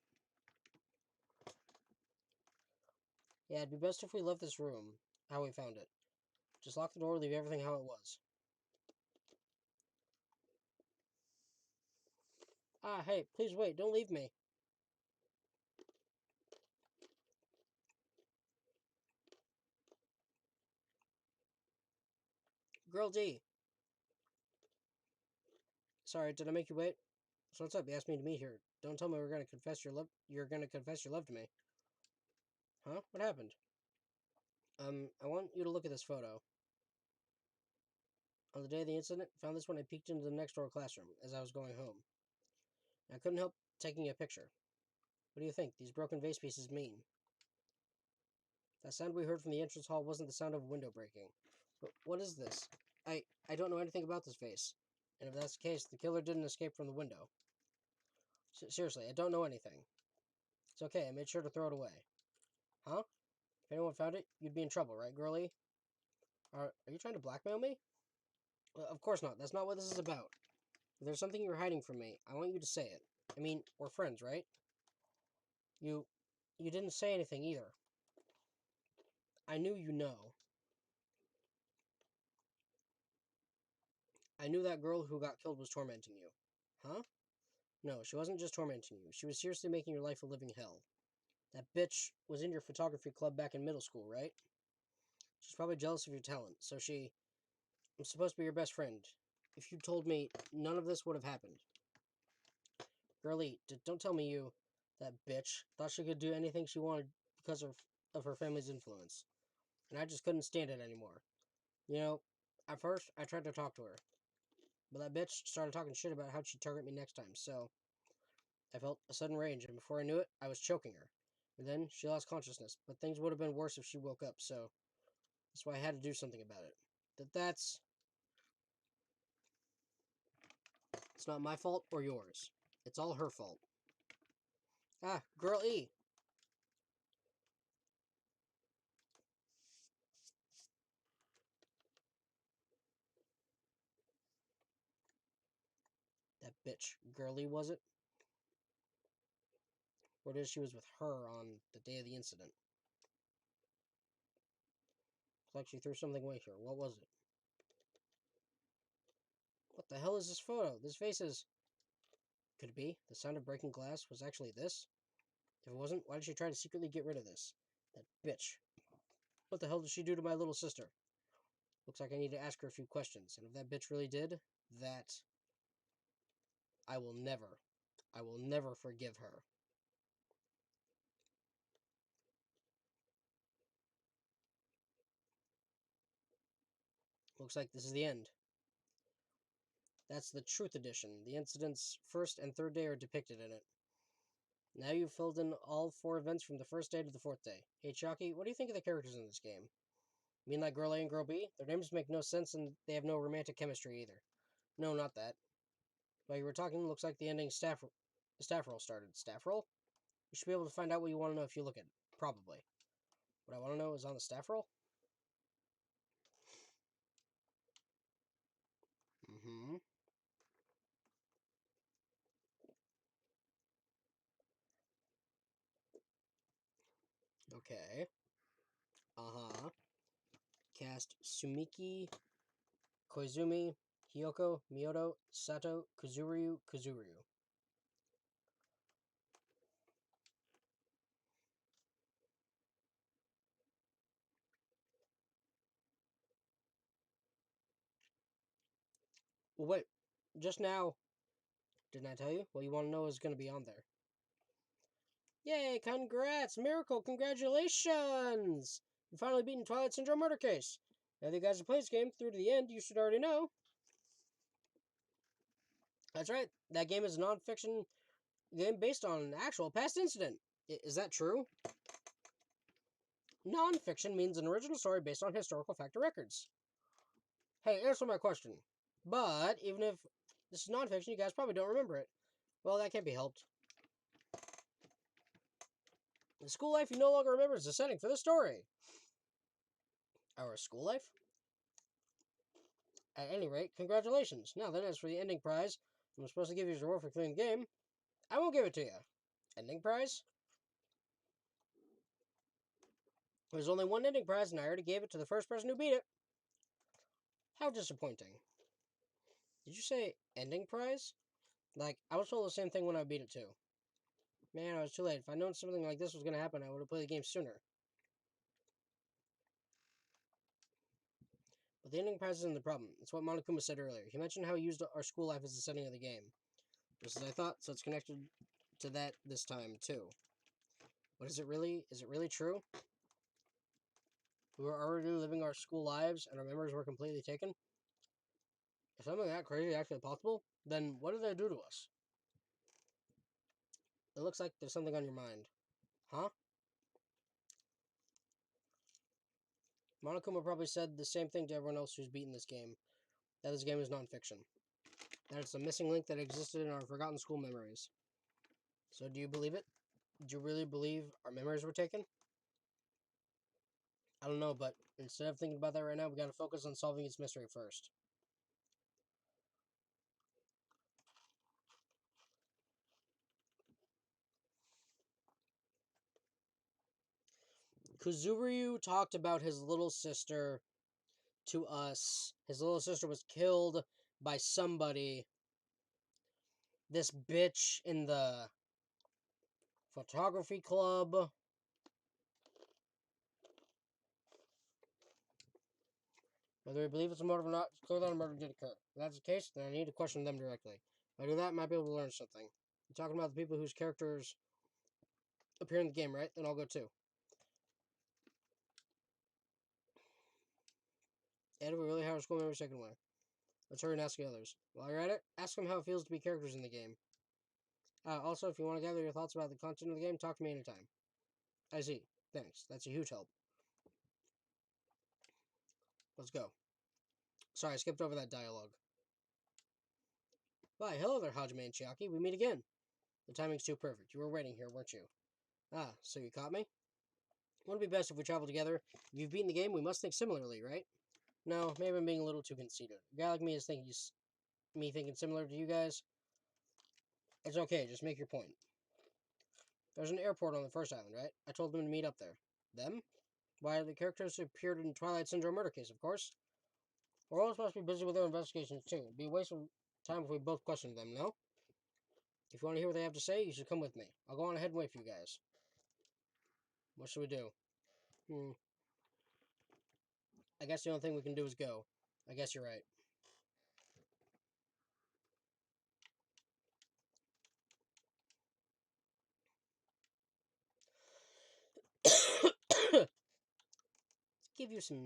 Yeah, it'd be best if we left this room how we found it. Just lock the door, leave everything how it was. Ah, hey, please wait, don't leave me. Girl D. Sorry, did I make you wait? So what's up? You asked me to meet here. Don't tell me we're gonna confess your love. You're gonna confess your love to me. Huh? What happened? I want you to look at this photo. On the day of the incident, found this when I peeked into the next door classroom as I was going home. I couldn't help taking a picture. What do you think these broken vase pieces mean? That sound we heard from the entrance hall wasn't the sound of a window breaking. But what is this? I don't know anything about this vase. And if that's the case, the killer didn't escape from the window. Seriously, I don't know anything. It's okay, I made sure to throw it away. Huh? If anyone found it, you'd be in trouble, right, girlie? Are you trying to blackmail me? Well, of course not. That's not what this is about. If there's something you're hiding from me, I want you to say it. I mean, we're friends, right? You didn't say anything either. I knew you know. I knew that girl who got killed was tormenting you. Huh? No, she wasn't just tormenting you. She was seriously making your life a living hell. That bitch was in your photography club back in middle school, right? She's probably jealous of your talent, so I'm supposed to be your best friend. If you told me, none of this would have happened. Girlie, don't tell me that bitch, thought she could do anything she wanted because of her family's influence. And I just couldn't stand it anymore. You know, at first, I tried to talk to her. But that bitch started talking shit about how she'd target me next time, so I felt a sudden rage, and before I knew it, I was choking her. And then she lost consciousness, but things would have been worse if she woke up, so that's why I had to do something about it. It's not my fault or yours. It's all her fault. Ah, Girl E. That bitch, Girlie, was it? Or did she was with her on the day of the incident? It's like she threw something away here. What was it? What the hell is this photo? This face is... Could it be? The sound of breaking glass was actually this? If it wasn't, why did she try to secretly get rid of this? That bitch. What the hell did she do to my little sister? Looks like I need to ask her a few questions, and if that bitch really did, that... I will never forgive her. Looks like this is the end. That's the Truth Edition. The incident's first and third day are depicted in it. Now you've filled in all 4 events from the first day to the 4th day. Hey, Chucky, what do you think of the characters in this game? You mean like Girl A and Girl B? Their names make no sense and they have no romantic chemistry either. No, not that. While you were talking, looks like the ending staff roll started. Staff roll? You should be able to find out what you want to know if you look at it. Probably. What I want to know is on the staff roll? Mm-hmm. Okay. Uh-huh. Cast Sumiki, Koizumi, Hiyoko, Miyoto, Sato, Kuzuryu. Well, wait. Just now, didn't I tell you? What you want to know is going to be on there. Yay, congrats! Miracle, congratulations! You finally beaten Twilight Syndrome Murder Case. Now that you guys have played this game through to the end, you should already know. That's right. That game is a non-fiction game based on an actual past incident. Is that true? Non-fiction means an original story based on historical fact or records. Hey, answer my question. But even if this is non-fiction, you guys probably don't remember it. Well, that can't be helped. The school life you no longer remember is the setting for the story. Our school life? At any rate, congratulations. Now then, as for the ending prize, I'm supposed to give you as a reward for clearing the game. I won't give it to you. Ending prize? There's only one ending prize, and I already gave it to the first person who beat it. How disappointing. Did you say ending prize? Like, I was told the same thing when I beat it too. Man, I was too late. If I'd known something like this was going to happen, I would have played the game sooner. But the ending prize isn't the problem. It's what Monokuma said earlier. He mentioned how he used our school life as the setting of the game. Just as I thought, so it's connected to that this time, too. But is it really true? We were already living our school lives, and our memories were completely taken? If something that crazy is actually possible, then what did they do to us? It looks like there's something on your mind. Huh? Monokuma probably said the same thing to everyone else who's beaten this game. That this game is non-fiction. That it's a missing link that existed in our forgotten school memories. So do you believe it? Do you really believe our memories were taken? I don't know, but instead of thinking about that right now, we gotta focus on solving its mystery first. Kuzuryu talked about his little sister to us. His little sister was killed by somebody. This bitch in the photography club. Whether we believe it's a motive or not, it's clear that a murder did occur. If that's the case, then I need to question them directly. If I do that, I might be able to learn something. You're talking about the people whose characters appear in the game, right? Then I'll go too. And we really have our school members taken away. Let's hurry and ask the others. While you're at it, ask them how it feels to be characters in the game. Also, if you want to gather your thoughts about the content of the game, talk to me anytime. I see. Thanks. That's a huge help. Let's go. Sorry, I skipped over that dialogue. Why, hello there, Hajime and Chiaki. We meet again. The timing's too perfect. You were waiting here, weren't you? Ah, so you caught me? Wouldn't it be best if we travel together? If you've beaten the game, we must think similarly, right? No, maybe I'm being a little too conceited. A guy like me is thinking similar to you guys. It's okay, just make your point. There's an airport on the first island, right? I told them to meet up there. Them? Why, the characters who appeared in Twilight Syndrome murder case, of course. We're all supposed to be busy with their investigations, too. It'd be a waste of time if we both questioned them, no? If you want to hear what they have to say, you should come with me. I'll go on ahead and wait for you guys. What should we do? I guess the only thing we can do is go. I guess you're right. Let's give you some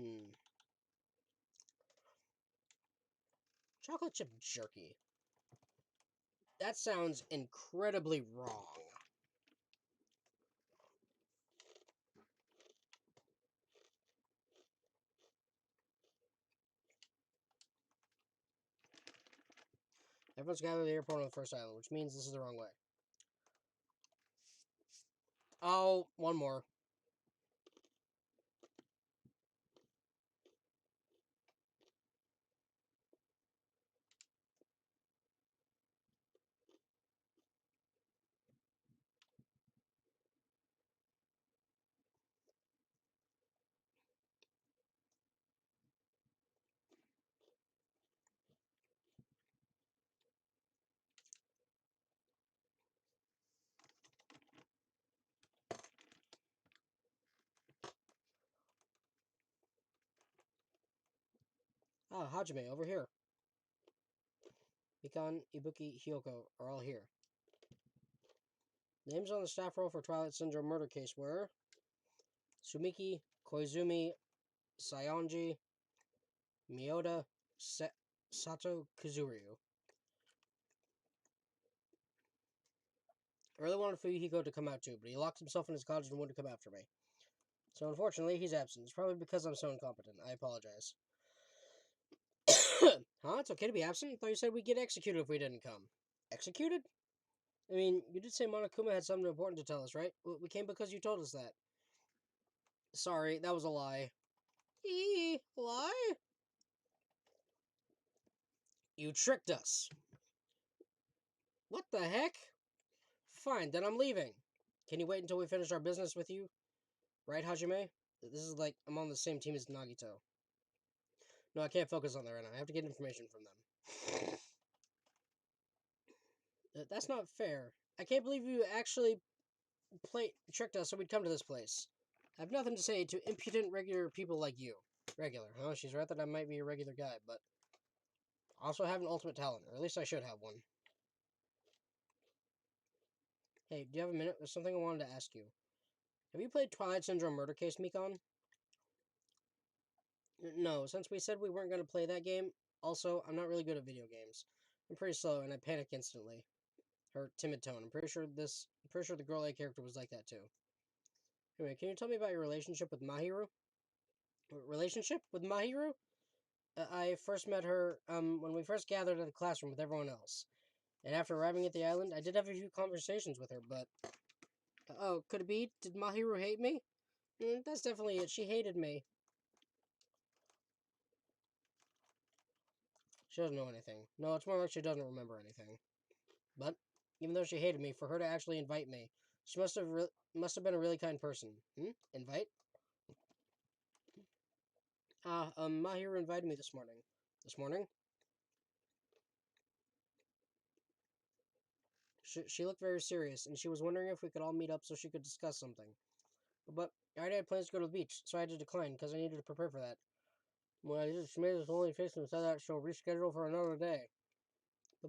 Chocolate chip jerky. That sounds incredibly wrong. Everyone's gathered at the airport on the first island, which means this is the wrong way. Oh, one more. Ah, Hajime, over here. Mikan, Ibuki, Hyoko are all here. Names on the staff roll for Twilight Syndrome murder case were Sumiki, Koizumi, Sayonji, Miyoda, Sato Kuzuryu. I really wanted Fuyuhiko to come out too, but he locked himself in his cottage and wouldn't come after me. So unfortunately, he's absent. It's probably because I'm so incompetent. I apologize. Huh? It's okay to be absent? I thought you said we'd get executed if we didn't come. Executed? I mean, you did say Monokuma had something important to tell us, right? We came because you told us that. Sorry, that was a lie. Lie? You tricked us. What the heck? Fine, then I'm leaving. Can you wait until we finish our business with you? Right, Hajime? This is like I'm on the same team as Nagito. No, I can't focus on that right now. I have to get information from them. That's not fair. I can't believe you actually tricked us so we'd come to this place. I have nothing to say to impudent regular people like you. Regular, huh? She's right that I might be a regular guy, but I also have an ultimate talent, or at least I should have one. Hey, do you have a minute? There's something I wanted to ask you. Have you played Twilight Syndrome Murder Case, Mikon? No, since we said we weren't going to play that game, also, I'm not really good at video games. I'm pretty slow, and I panic instantly. Her timid tone. I'm pretty sure the girl A character was like that too. Anyway, can you tell me about your relationship with Mahiru? Relationship with Mahiru? I first met her when we first gathered at the classroom with everyone else. And after arriving at the island, I did have a few conversations with her, but... oh, could it be? Did Mahiru hate me? That's definitely it. She hated me. She doesn't know anything. No, it's more like she doesn't remember anything. But, even though she hated me, for her to actually invite me, she must have been a really kind person. Invite? Mahiru invited me this morning. This morning? She looked very serious, and she was wondering if we could all meet up so she could discuss something. But I already had plans to go to the beach, so I had to decline because I needed to prepare for that. When I did, she made this only face and said that she'll reschedule for another day.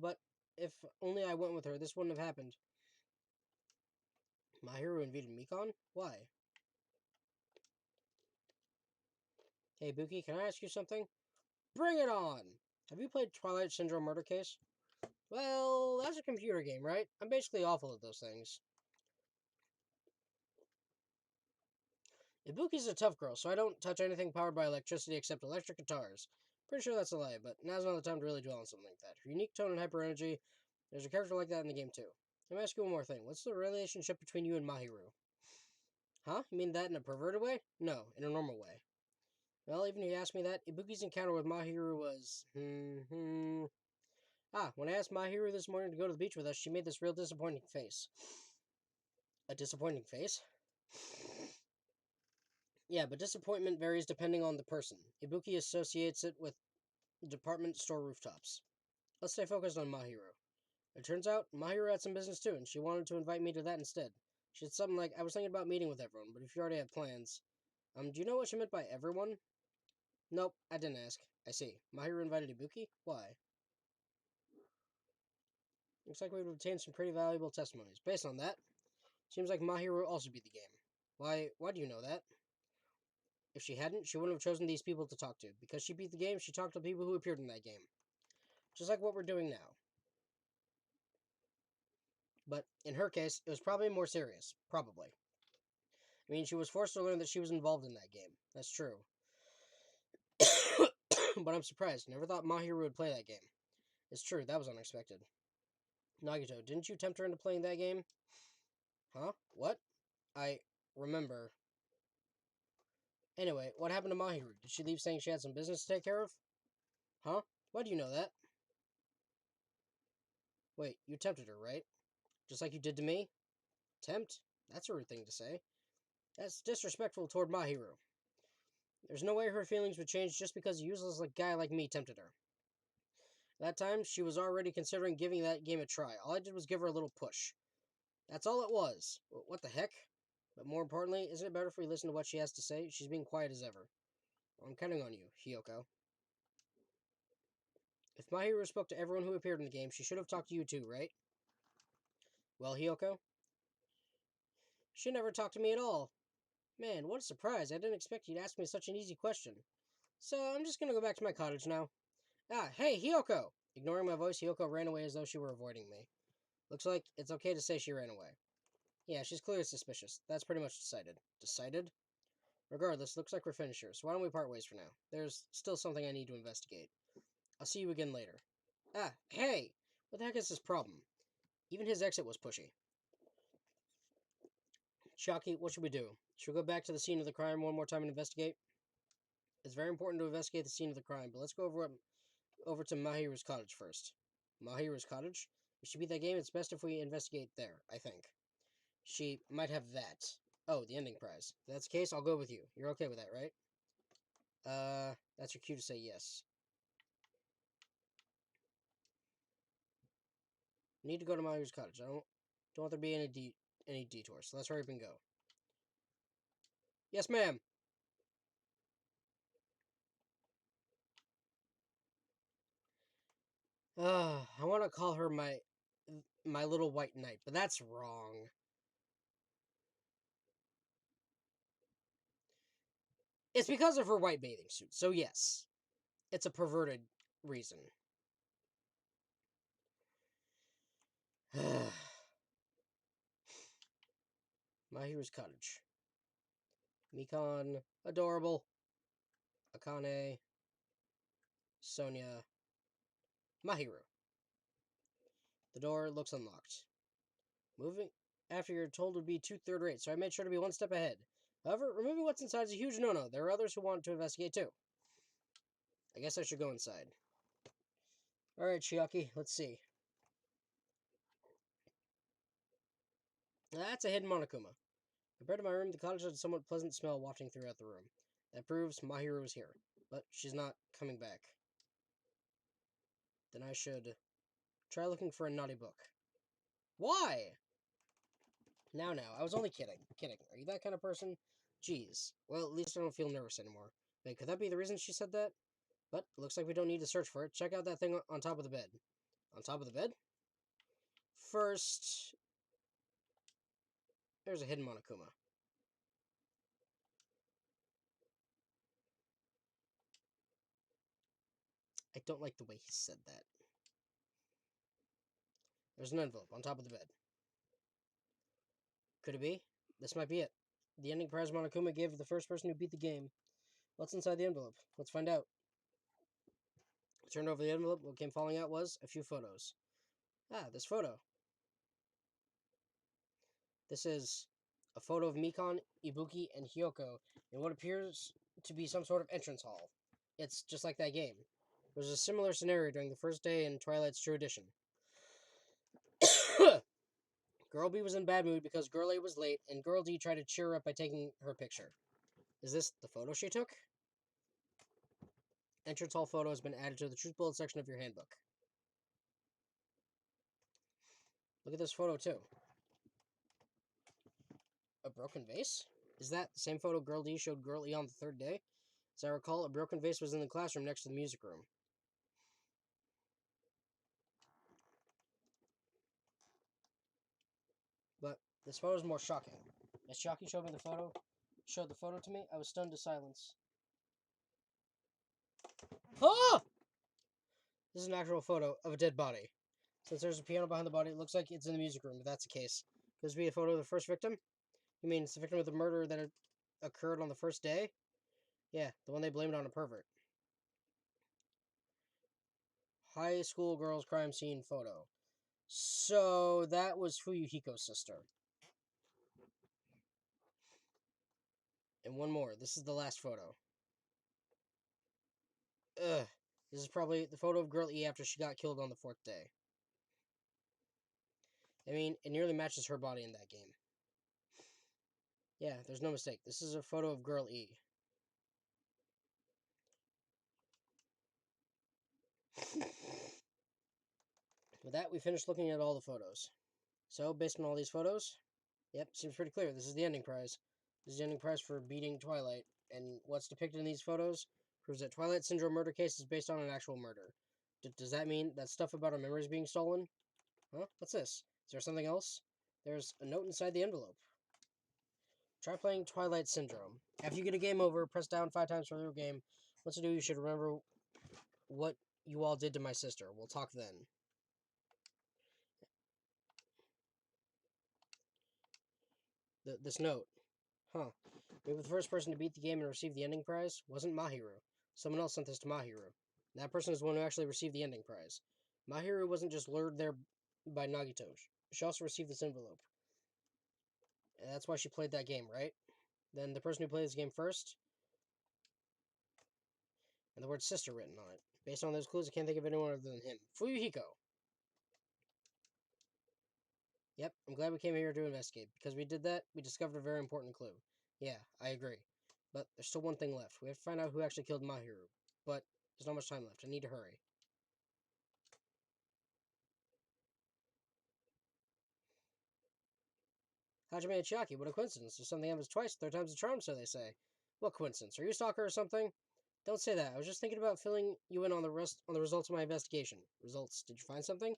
But if only I went with her, this wouldn't have happened. Mahiru invited Mikon? Why? Hey, Buki, can I ask you something? Bring it on! Have you played Twilight Syndrome Murder Case? Well, that's a computer game, right? I'm basically awful at those things. Ibuki's a tough girl, so I don't touch anything powered by electricity except electric guitars. Pretty sure that's a lie, but now's not the time to really dwell on something like that. Her unique tone and hyper energy, there's a character like that in the game too. Let me ask you one more thing. What's the relationship between you and Mahiru? Huh? You mean that in a perverted way? No, in a normal way. Well, even if you ask me that, Ibuki's encounter with Mahiru was... when I asked Mahiru this morning to go to the beach with us, she made this real disappointing face. A disappointing face? Yeah, but disappointment varies depending on the person. Ibuki associates it with department store rooftops. Let's stay focused on Mahiru. It turns out, Mahiru had some business too, and she wanted to invite me to that instead. She said something like, I was thinking about meeting with everyone, but if you already have plans... do you know what she meant by everyone? Nope, I didn't ask. I see. Mahiru invited Ibuki? Why? Looks like we've obtained some pretty valuable testimonies. Based on that, seems like Mahiru also beat the game. Why do you know that? If she hadn't, she wouldn't have chosen these people to talk to. Because she beat the game, she talked to people who appeared in that game. Just like what we're doing now. But in her case, it was probably more serious. Probably. I mean, she was forced to learn that she was involved in that game. That's true. But I'm surprised. Never thought Mahiru would play that game. It's true, that was unexpected. Nagito, didn't you tempt her into playing that game? Huh? What? I remember. Anyway, what happened to Mahiru? Did she leave saying she had some business to take care of? Huh? Why do you know that? Wait, you tempted her, right? Just like you did to me? Tempt? That's a rude thing to say. That's disrespectful toward Mahiru. There's no way her feelings would change just because a useless guy like me tempted her. That time, she was already considering giving that game a try. All I did was give her a little push. That's all it was. What the heck? But more importantly, isn't it better if we listen to what she has to say? She's being quiet as ever. I'm counting on you, Hiyoko. If Mahiru spoke to everyone who appeared in the game, she should have talked to you too, right? Well, Hiyoko? She never talked to me at all. Man, what a surprise. I didn't expect you to ask me such an easy question. So, I'm just gonna go back to my cottage now. Ah, hey, Hiyoko! Ignoring my voice, Hiyoko ran away as though she were avoiding me. Looks like it's okay to say she ran away. Yeah, she's clearly suspicious. That's pretty much decided. Decided? Regardless, looks like we're finished here, so why don't we part ways for now? There's still something I need to investigate. I'll see you again later. Ah, hey! What the heck is this problem? Even his exit was pushy. Chiaki, what should we do? Should we go back to the scene of the crime one more time and investigate? It's very important to investigate the scene of the crime, but let's go over to Mahiru's cottage first. Mahiru's cottage? We should beat that game. It's best if we investigate there, I think. She might have that. Oh, the ending prize. If that's the case, I'll go with you. You're okay with that, right? That's your cue to say yes. We need to go to Mahiru's cottage. I don't want there to be any detours, so let's hurry up and go. Yes, ma'am! I want to call her my little white knight, but that's wrong. It's because of her white bathing suit, so yes. It's a perverted reason. Mahiru's cottage. Mikan, adorable. Akane, Sonia, Mahiru. The door looks unlocked. Moving after you're told would be too third rate, so I made sure to be one step ahead. However, removing what's inside is a huge no-no. There are others who want to investigate too. I guess I should go inside. Alright, Chiaki, let's see. That's a hidden Monokuma. Compared to my room, the cottage has a somewhat pleasant smell wafting throughout the room. That proves Mahiru is here, but she's not coming back. Then I should try looking for a naughty book. Why? Now, I was only kidding. Kidding. Are you that kind of person? Jeez. Well, at least I don't feel nervous anymore. Wait, could that be the reason she said that? But it looks like we don't need to search for it. Check out that thing on top of the bed. On top of the bed? First, there's a hidden Monokuma. I don't like the way he said that. There's an envelope on top of the bed. Could it be? This might be it. The ending prize Monokuma gave to the first person who beat the game. What's inside the envelope? Let's find out. I turned over the envelope. What came falling out was a few photos. Ah, this photo. This is a photo of Mikan, Ibuki, and Hiyoko in what appears to be some sort of entrance hall. It's just like that game. There was a similar scenario during the first day in Twilight's True Edition. Girl B was in bad mood because Girl A was late, and Girl D tried to cheer her up by taking her picture. Is this the photo she took? Entrance hall photo has been added to the truth bullet section of your handbook. Look at this photo, too. A broken vase? Is that the same photo Girl D showed Girl E on the third day? As I recall, a broken vase was in the classroom next to the music room. But this photo is more shocking. As Chiaki showed the photo to me, I was stunned to silence. Oh! This is an actual photo of a dead body. Since there's a piano behind the body, it looks like it's in the music room, if that's the case. Could this be a photo of the first victim? You mean it's the victim of the murder that occurred on the first day? Yeah, the one they blamed on a pervert. High school girls crime scene photo. So that was Fuyuhiko's sister. And one more. This is the last photo. Ugh. This is probably the photo of Girl E after she got killed on the 4th day. I mean, it nearly matches her body in that game. Yeah, there's no mistake. This is a photo of Girl E. With that, we finished looking at all the photos. So, based on all these photos, yep, seems pretty clear. This is the ending prize. This is the ending prize for beating Twilight. And what's depicted in these photos proves that Twilight Syndrome murder case is based on an actual murder. Does that mean that stuff about our memories being stolen? Huh? What's this? Is there something else? There's a note inside the envelope. Try playing Twilight Syndrome. After you get a game over, press down 5 times for the game. Once you do, you should remember what you all did to my sister. We'll talk then. This note. Huh. Maybe the first person to beat the game and receive the ending prize wasn't Mahiru. Someone else sent this to Mahiru. That person is the one who actually received the ending prize. Mahiru wasn't just lured there by Nagito. She also received this envelope. And that's why she played that game, right? Then the person who played this game first, and the word sister written on it. Based on those clues, I can't think of anyone other than him. Fuyuhiko. Yep, I'm glad we came here to investigate. Because we did that, we discovered a very important clue. Yeah, I agree. But there's still one thing left. We have to find out who actually killed Mahiru. But there's not much time left. I need to hurry. Hajime and Chiaki, what a coincidence. There's something happens twice, third time's a charm, so they say. What coincidence? Are you a stalker or something? Don't say that. I was just thinking about filling you in on the results of my investigation. Results. Did you find something?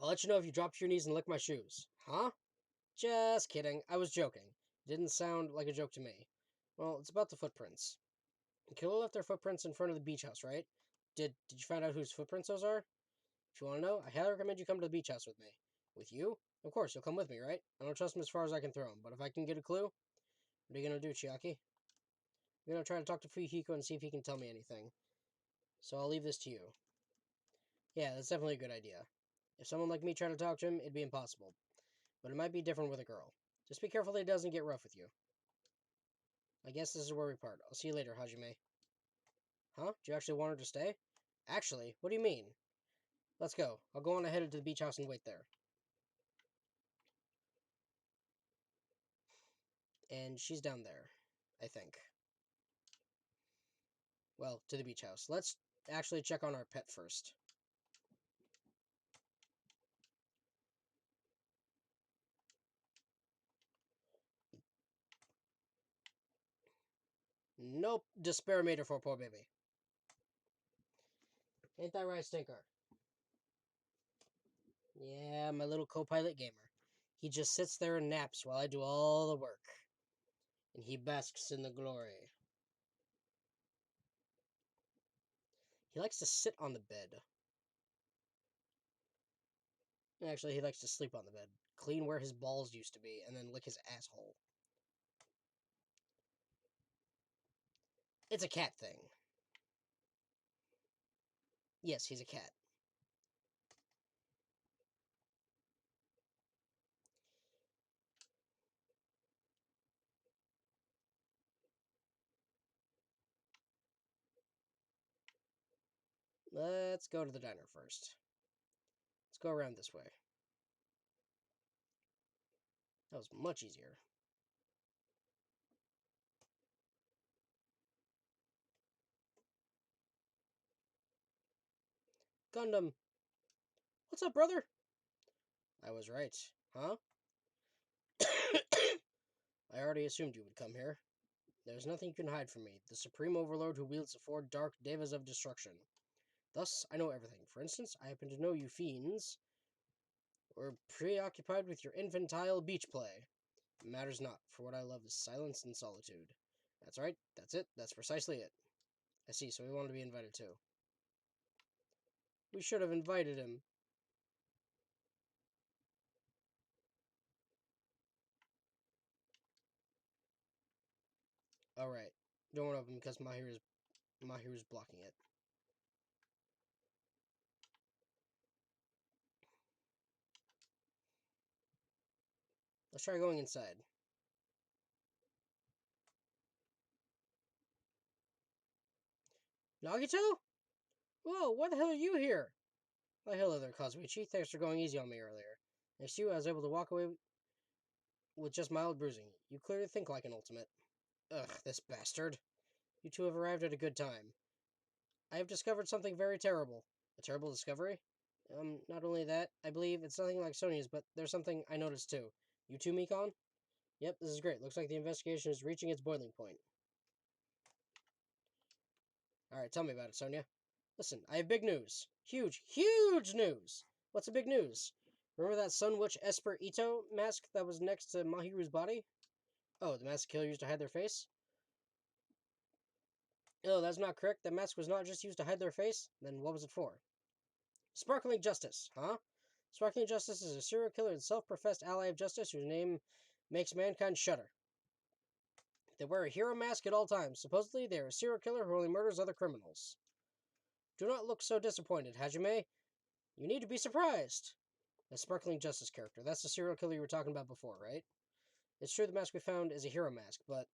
I'll let you know if you drop to your knees and lick my shoes. Huh? Just kidding. I was joking. It didn't sound like a joke to me. Well, it's about the footprints. The killer left their footprints in front of the beach house, right? Did you find out whose footprints those are? If you want to know, I highly recommend you come to the beach house with me. With you? Of course, you'll come with me, right? I don't trust him as far as I can throw him, but if I can get a clue, what are you gonna do, Chiaki? I'm gonna try to talk to Fuyuhiko and see if he can tell me anything. So I'll leave this to you. Yeah, that's definitely a good idea. If someone like me tried to talk to him, it'd be impossible. But it might be different with a girl. Just be careful that he doesn't get rough with you. I guess this is where we part. I'll see you later, Hajime. Huh? Do you actually want her to stay? Actually? What do you mean? Let's go. I'll go on ahead to the beach house and wait there. And she's down there, I think. Well, to the beach house. Let's actually check on our pet first. Nope, despair made her for poor baby. Ain't that right, Stinker? Yeah, my little co-pilot gamer. He just sits there and naps while I do all the work. And he basks in the glory. He likes to sit on the bed. Actually, he likes to sleep on the bed. Clean where his balls used to be, and then lick his asshole. It's a cat thing. Yes, he's a cat. Let's go to the diner first. Let's go around this way. That was much easier. Gundam. What's up, brother? I was right. Huh? I already assumed you would come here. There's nothing you can hide from me, the supreme overlord who wields the 4 dark devas of destruction. Thus, I know everything. For instance, I happen to know you fiends were preoccupied with your infantile beach play. It matters not, for what I love is silence and solitude. That's right, that's it, that's precisely it. I see, so he wanted to be invited too. We should have invited him. Alright. Don't open because Mahiru's blocking it. Let's try going inside. Nagito? Whoa, why the hell are you here? Why hello there, Kazuichi. Thanks for going easy on me earlier. Thanks to you, I was able to walk away with just mild bruising. You clearly think like an ultimate. Ugh, this bastard. You two have arrived at a good time. I have discovered something very terrible. A terrible discovery? Not only that, I believe it's nothing like Sonya's, but there's something I noticed too. You too, Mikon? Yep, this is great. Looks like the investigation is reaching its boiling point. Alright, tell me about it, Sonya. Listen, I have big news. Huge, huge news! What's the big news? Remember that Sun Witch Esper Ito mask that was next to Mahiru's body? Oh, the mask the killer used to hide their face? Oh, that's not correct. The mask was not just used to hide their face. Then what was it for? Sparkling Justice, huh? Sparkling Justice is a serial killer and self-professed ally of justice whose name makes mankind shudder. They wear a hero mask at all times. Supposedly, they are a serial killer who only murders other criminals. Do not look so disappointed, Hajime. You need to be surprised. The Sparkling Justice character. That's the serial killer you were talking about before, right? It's true the mask we found is a hero mask, but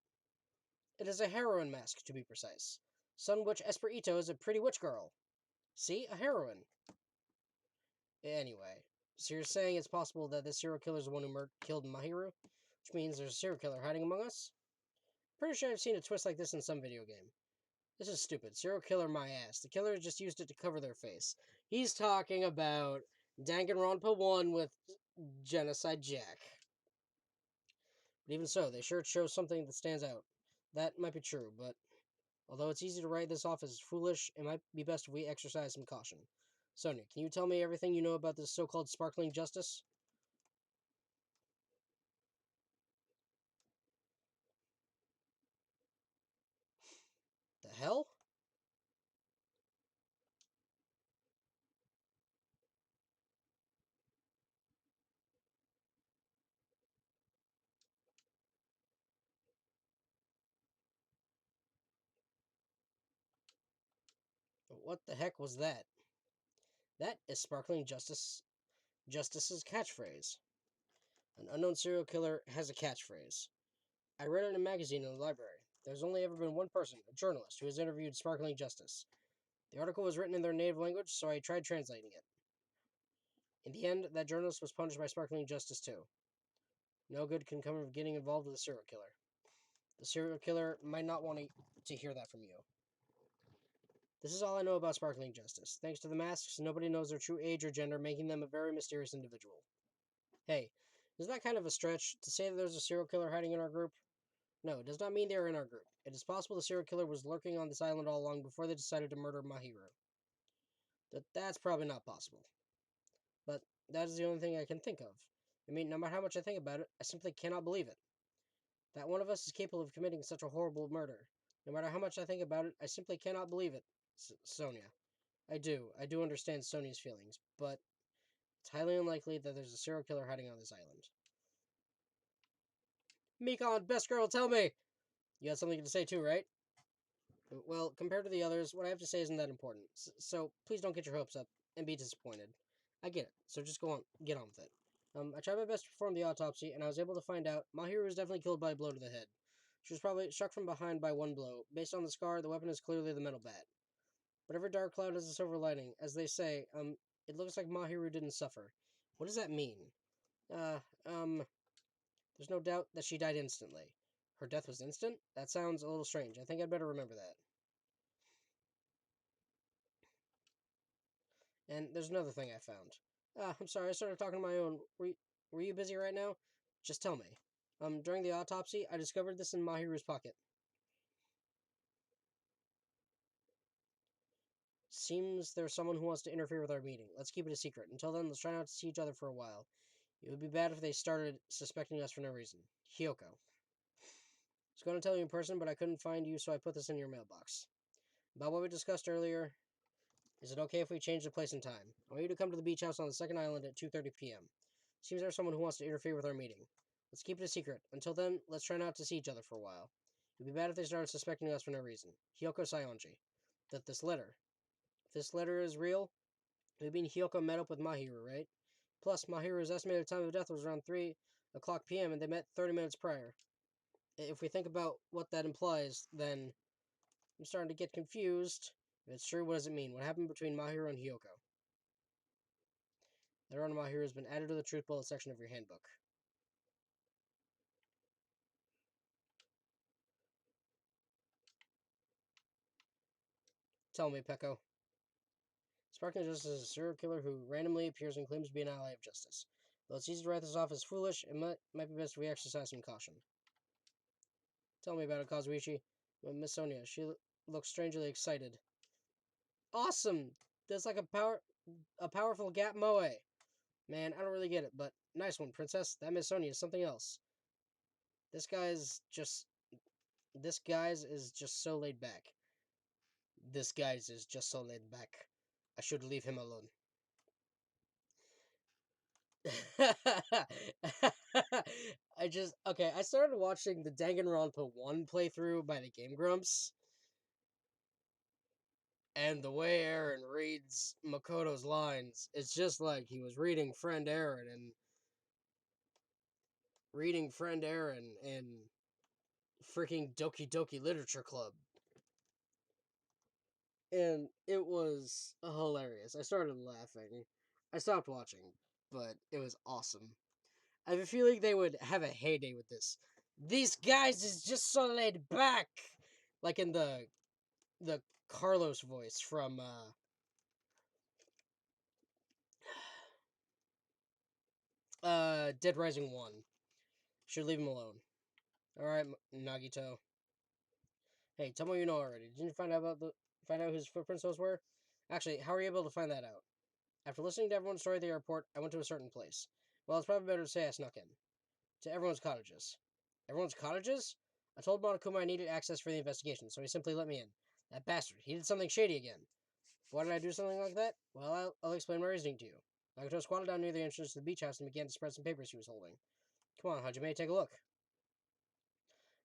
it is a heroine mask, to be precise. Sun Witch Esper Ito is a pretty witch girl. See? A heroine. Anyway, so you're saying it's possible that this serial killer is the one who killed Mahiru? Which means there's a serial killer hiding among us? Pretty sure I've seen a twist like this in some video game. This is stupid. Serial killer my ass. The killer just used it to cover their face. He's talking about Danganronpa 1 with Genocide Jack. But even so, they sure show something that stands out. That might be true, but although it's easy to write this off as foolish, it might be best if we exercise some caution. Sonya, can you tell me everything you know about this so-called sparkling justice? The hell? What the heck was that? That is sparkling justice's catchphrase. An unknown serial killer has a catchphrase. I read it in a magazine in the library. There's only ever been one person, a journalist, who has interviewed Sparkling Justice. The article was written in their native language, so I tried translating it. In the end, that journalist was punished by Sparkling Justice too. No good can come of getting involved with a serial killer. The serial killer might not want to hear that from you. This is all I know about Sparkling Justice. Thanks to the masks, nobody knows their true age or gender, making them a very mysterious individual. Hey, is that kind of a stretch to say that there's a serial killer hiding in our group? No, it does not mean they are in our group. It is possible the serial killer was lurking on this island all along before they decided to murder Mahiru. That's probably not possible. But that is the only thing I can think of. I mean, no matter how much I think about it, I simply cannot believe it. That one of us is capable of committing such a horrible murder. No matter how much I think about it, I simply cannot believe it. Sonya. I do understand Sonya's feelings, but it's highly unlikely that there's a serial killer hiding on this island. Mikon, best girl, tell me! You had something to say too, right? Well, compared to the others, what I have to say isn't that important. So please don't get your hopes up and be disappointed. I get it. So just get on with it. I tried my best to perform the autopsy, and I was able to find out Mahiru was definitely killed by a blow to the head. She was probably struck from behind by one blow. Based on the scar, the weapon is clearly the metal bat. But every dark cloud has a silver lining, as they say. It looks like Mahiru didn't suffer. What does that mean? Uh, there's no doubt that she died instantly. Her death was instant? That sounds a little strange. I think I'd better remember that. And there's another thing I found. I'm sorry, I started talking on my own. Were you busy right now? Just tell me. During the autopsy, I discovered this in Mahiru's pocket. Seems there's someone who wants to interfere with our meeting. Let's keep it a secret. Until then, let's try not to see each other for a while. It would be bad if they started suspecting us for no reason. Hyoko. I was going to tell you in person, but I couldn't find you, so I put this in your mailbox. About what we discussed earlier, is it okay if we change the place and time? I want you to come to the beach house on the second island at 2:30 p.m. Seems there's someone who wants to interfere with our meeting. Let's keep it a secret. Until then, let's try not to see each other for a while. It'd be bad if they started suspecting us for no reason. Hyoko Saionji. That this letter. If this letter is real, it would mean Hyoko met up with Mahiru, right? Plus, Mahiru's estimated time of death was around 3 o'clock p.m. and they met 30 minutes prior. If we think about what that implies, then I'm starting to get confused. If it's true, what does it mean? What happened between Mahiru and Hyoko? The Letter on Mahiru has been added to the truth bullet section of your handbook. Tell me, Peko. Sparking Justice is a serial killer who randomly appears and claims to be an ally of justice. Though it's easy to write this off as foolish, it might be best if we exercise some caution. Tell me about it, Kazuichi. Miss Sonia, she looks strangely excited. Awesome! There's like a powerful Gap Moe. Man, I don't really get it, but nice one, Princess. That Miss Sonia is something else. This guy's just so laid back. This guy's is just so laid back. I should leave him alone. I started watching the Danganronpa 1 playthrough by the Game Grumps, and the way Aaron reads Makoto's lines, it's just like he was reading Friend Aaron in freaking Doki Doki Literature Club. And it was hilarious. I started laughing. I stopped watching, but it was awesome. I have a feeling they would have a heyday with this. These guys is just so laid back, like in the Carlos voice from Dead Rising 1. Should leave him alone. All right, Nagito. Hey, tell me what you know already. Didn't you find out whose footprints those were? Actually, how were you able to find that out? After listening to everyone's story at the airport, I went to a certain place. Well, it's probably better to say I snuck in. To everyone's cottages. Everyone's cottages? I told Monokuma I needed access for the investigation, so he simply let me in. That bastard. He did something shady again. Why did I do something like that? Well, I'll explain my reasoning to you. Nagato squatted down near the entrance to the beach house and began to spread some papers he was holding. Come on, Hajime, take a look.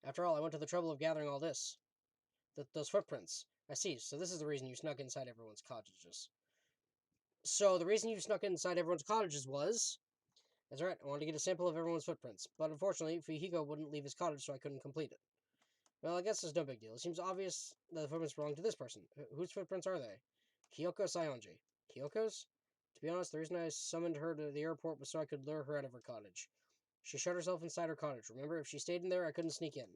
After all, I went to the trouble of gathering all this. Those footprints. I see, so this is the reason you snuck inside everyone's cottages. So, the reason you snuck inside everyone's cottages was... That's right, I wanted to get a sample of everyone's footprints, but unfortunately, Fujihiko wouldn't leave his cottage, so I couldn't complete it. Well, I guess it's no big deal. It seems obvious that the footprints belong to this person. Whose footprints are they? Kyoko Saionji. Kyoko's? To be honest, the reason I summoned her to the airport was so I could lure her out of her cottage. She shut herself inside her cottage. Remember, if she stayed in there, I couldn't sneak in.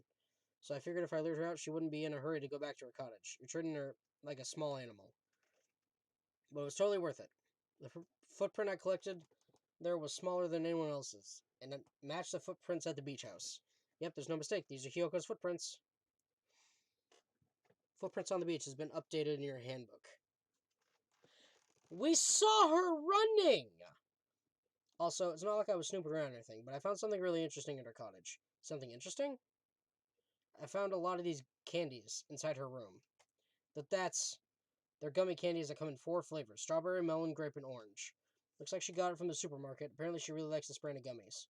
So I figured if I lured her out, she wouldn't be in a hurry to go back to her cottage. You're treating her like a small animal. But it was totally worth it. The footprint I collected there was smaller than anyone else's, and it matched the footprints at the beach house. Yep, there's no mistake. These are Hyoko's footprints. Footprints on the beach has been updated in your handbook. We saw her running! Also, it's not like I was snooping around or anything, but I found something really interesting in her cottage. Something interesting? I found a lot of these candies inside her room. They're gummy candies that come in 4 flavors: strawberry, melon, grape, and orange. Looks like she got it from the supermarket. Apparently she really likes this brand of gummies.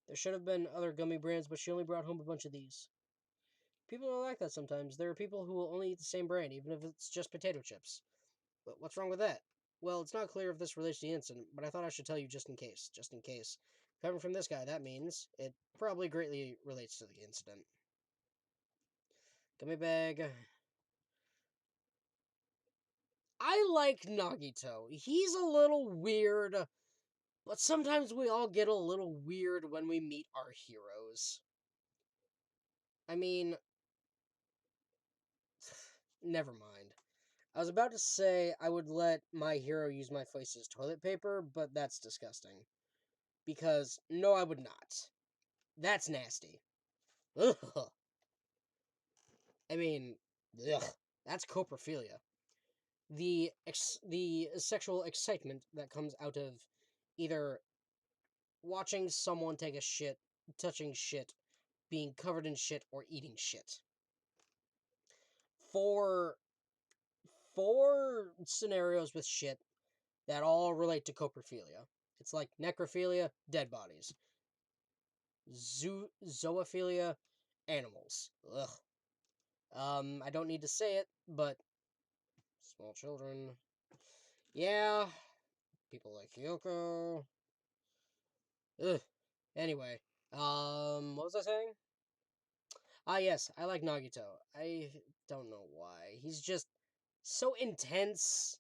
There should have been other gummy brands, but she only brought home a bunch of these. People are like that sometimes. There are people who will only eat the same brand, even if it's just potato chips. But what's wrong with that? Well, it's not clear if this relates to the incident, but I thought I should tell you just in case. Just in case. Coming from this guy, that means it probably greatly relates to the incident. Gummy bag. I like Nagito. He's a little weird, but sometimes we all get a little weird when we meet our heroes. I mean, never mind. I was about to say I would let my hero use my face as toilet paper, but that's disgusting. Because, no, I would not. That's nasty. Ugh. I mean, ugh. That's coprophilia. The sexual excitement that comes out of either watching someone take a shit, touching shit, being covered in shit, or eating shit. four scenarios with shit that all relate to coprophilia. It's like necrophilia, dead bodies. Zoophilia, animals. Ugh. I don't need to say it, but small children. Yeah, people like Kyoko. Ugh. Anyway, what was I saying? Ah, yes, I like Nagito. I don't know why. He's just so intense.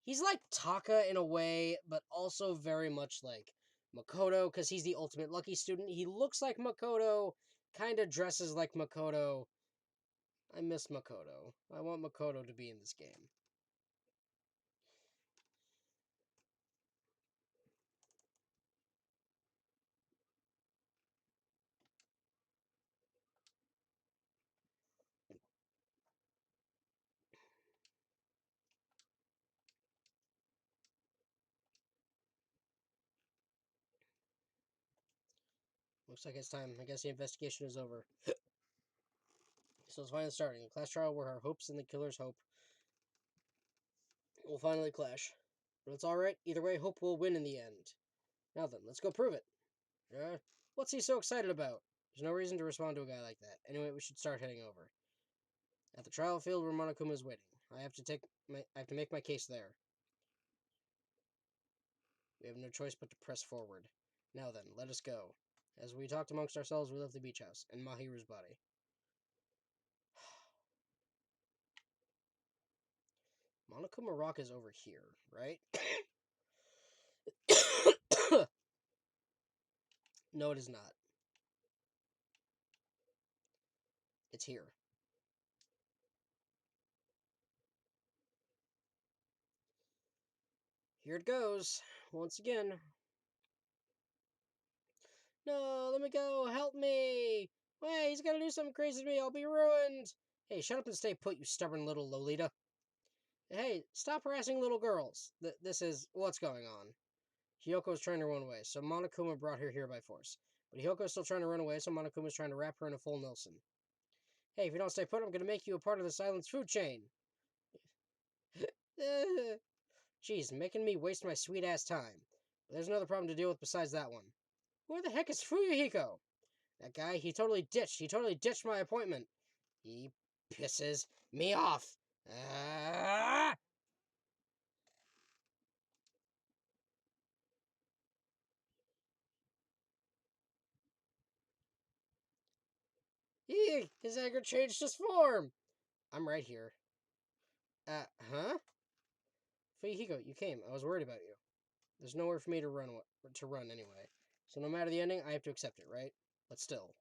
He's like Taka in a way, but also very much like Makoto, because he's the ultimate lucky student. He looks like Makoto, kind of dresses like Makoto. I miss Makoto. I want Makoto to be in this game. Looks like it's time. I guess the investigation is over. So it's finally starting. A class trial where our hopes and the killer's hope will finally clash. But it's alright. Either way, hope will win in the end. Now then, let's go prove it. What's he so excited about? There's no reason to respond to a guy like that. Anyway, we should start heading over. At the trial field where Monokuma is waiting. I have to make my case there. We have no choice but to press forward. Now then, let us go. As we talked amongst ourselves, we left the beach house and Mahiru's body. Monokuma Rock is over here, right? No, it is not. It's here. Here it goes. Once again. No, let me go. Help me. Wait, he's gonna do something crazy to me. I'll be ruined. Hey, shut up and stay put, you stubborn little Lolita. Hey, stop harassing little girls. This is... What's going on? Hyoko's trying to run away, so Monokuma brought her here by force. But Hyoko's still trying to run away, so Monokuma's trying to wrap her in a full Nelson. Hey, if you don't stay put, I'm gonna make you a part of the Silence food chain. Jeez, making me waste my sweet-ass time. But there's another problem to deal with besides that one. Where the heck is Fuyuhiko? That guy, he totally ditched my appointment. He pisses me off. Ah! Eek, his anger changed his form. I'm right here. Huh? Fuyuhiko, you came. I was worried about you. There's nowhere for me to run anyway. So no matter the ending, I have to accept it, right? But still.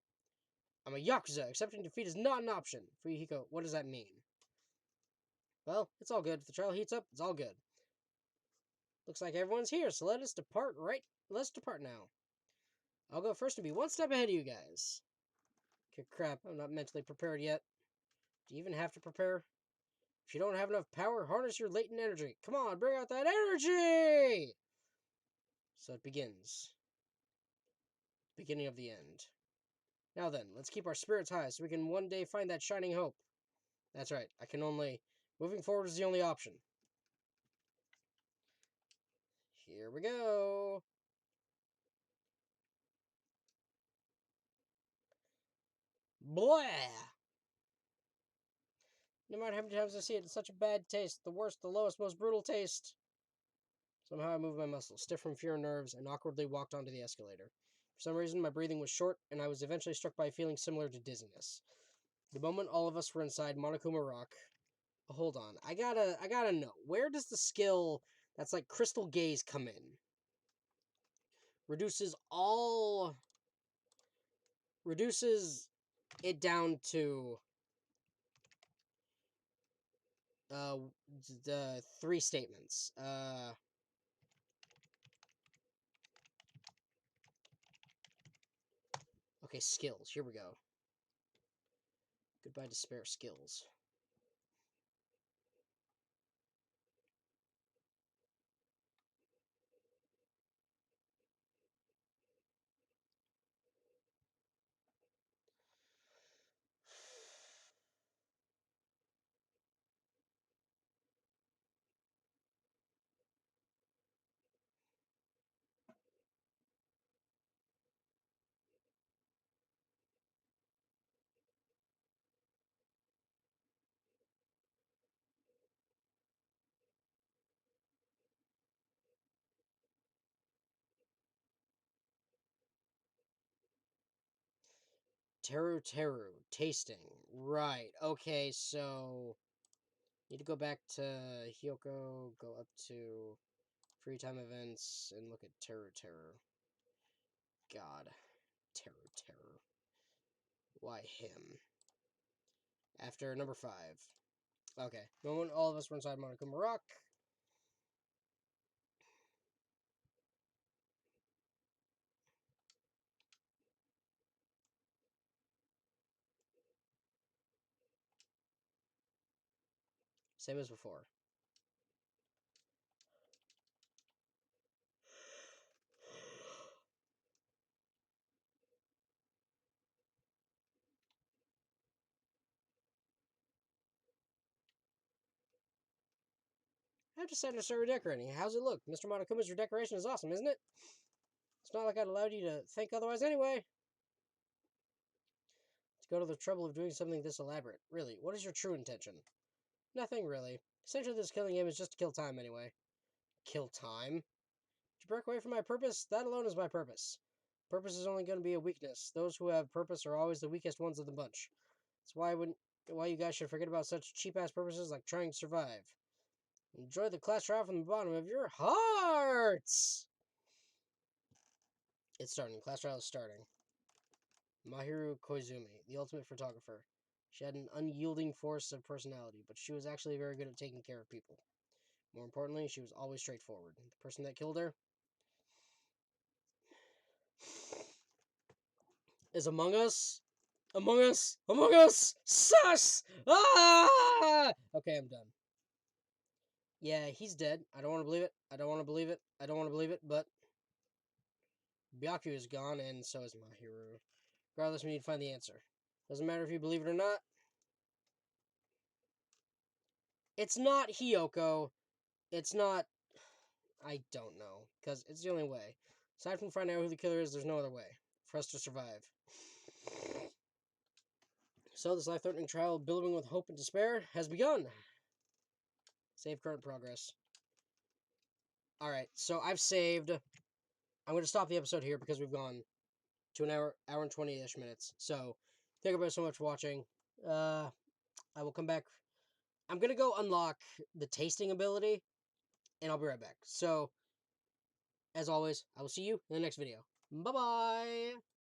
I'm a Yakuza. Accepting defeat is not an option. Fuyuhiko, what does that mean? Well, it's all good. If the trial heats up, it's all good. Looks like everyone's here, so let's depart now. I'll go first and be one step ahead of you guys. Okay, crap, I'm not mentally prepared yet. Do you even have to prepare? If you don't have enough power, harness your latent energy. Come on, bring out that energy! So it begins. Beginning of the end. Now then, let's keep our spirits high so we can one day find that shining hope. That's right, moving forward is the only option. Here we go. Blah! No matter how many times I see it, it's such a bad taste. The worst, the lowest, most brutal taste. Somehow I moved my muscles, stiff from fear and nerves, and awkwardly walked onto the escalator. For some reason, my breathing was short, and I was eventually struck by a feeling similar to dizziness. The moment all of us were inside Monokuma Rock... Hold on. I gotta know. Where does the skill that's like Crystal Gaze come in? Reduces it down to the three statements. Okay, skills. Here we go. Goodbye despair skills. Teru. Tasting. Right. Okay, so... Need to go back to Hyoko, go up to free time events, and look at Teru. God. Teru. Why him? After number 5. Okay. Moment all of us were inside Monokuma Rock. Same as before. I've decided to start redecorating. How's it look? Mr. Monokuma's redecoration is awesome, isn't it? It's not like I'd allowed you to think otherwise anyway. To go to the trouble of doing something this elaborate. Really, what is your true intention? Nothing, really. Essentially, this killing game is just to kill time anyway. Kill time? To break away from my purpose? That alone is my purpose. Purpose is only going to be a weakness. Those who have purpose are always the weakest ones of the bunch. That's why you guys should forget about such cheap-ass purposes like trying to survive. Enjoy the class trial from the bottom of your hearts! It's starting. Class trial is starting. Mahiru Koizumi, the ultimate photographer. She had an unyielding force of personality, but she was actually very good at taking care of people. More importantly, she was always straightforward. The person that killed her is Among Us. Among Us! Among Us! Sus! Ah! Okay, I'm done. Yeah, he's dead. I don't want to believe it. I don't want to believe it. I don't want to believe it, but Byaku is gone, and so is Mahiru. Regardless, we need to find the answer. Doesn't matter if you believe it or not. It's not Hyoko. It's not... I don't know, because it's the only way. Aside from finding out who the killer is, there's no other way for us to survive. So this life-threatening trial, billowing with hope and despair, has begun. Save current progress. Alright, so I've saved... I'm going to stop the episode here because we've gone to an hour and 20-ish minutes. So, thank you guys so much for watching. I will come back. I'm going to go unlock the tasting ability, and I'll be right back. So, as always, I will see you in the next video. Bye-bye!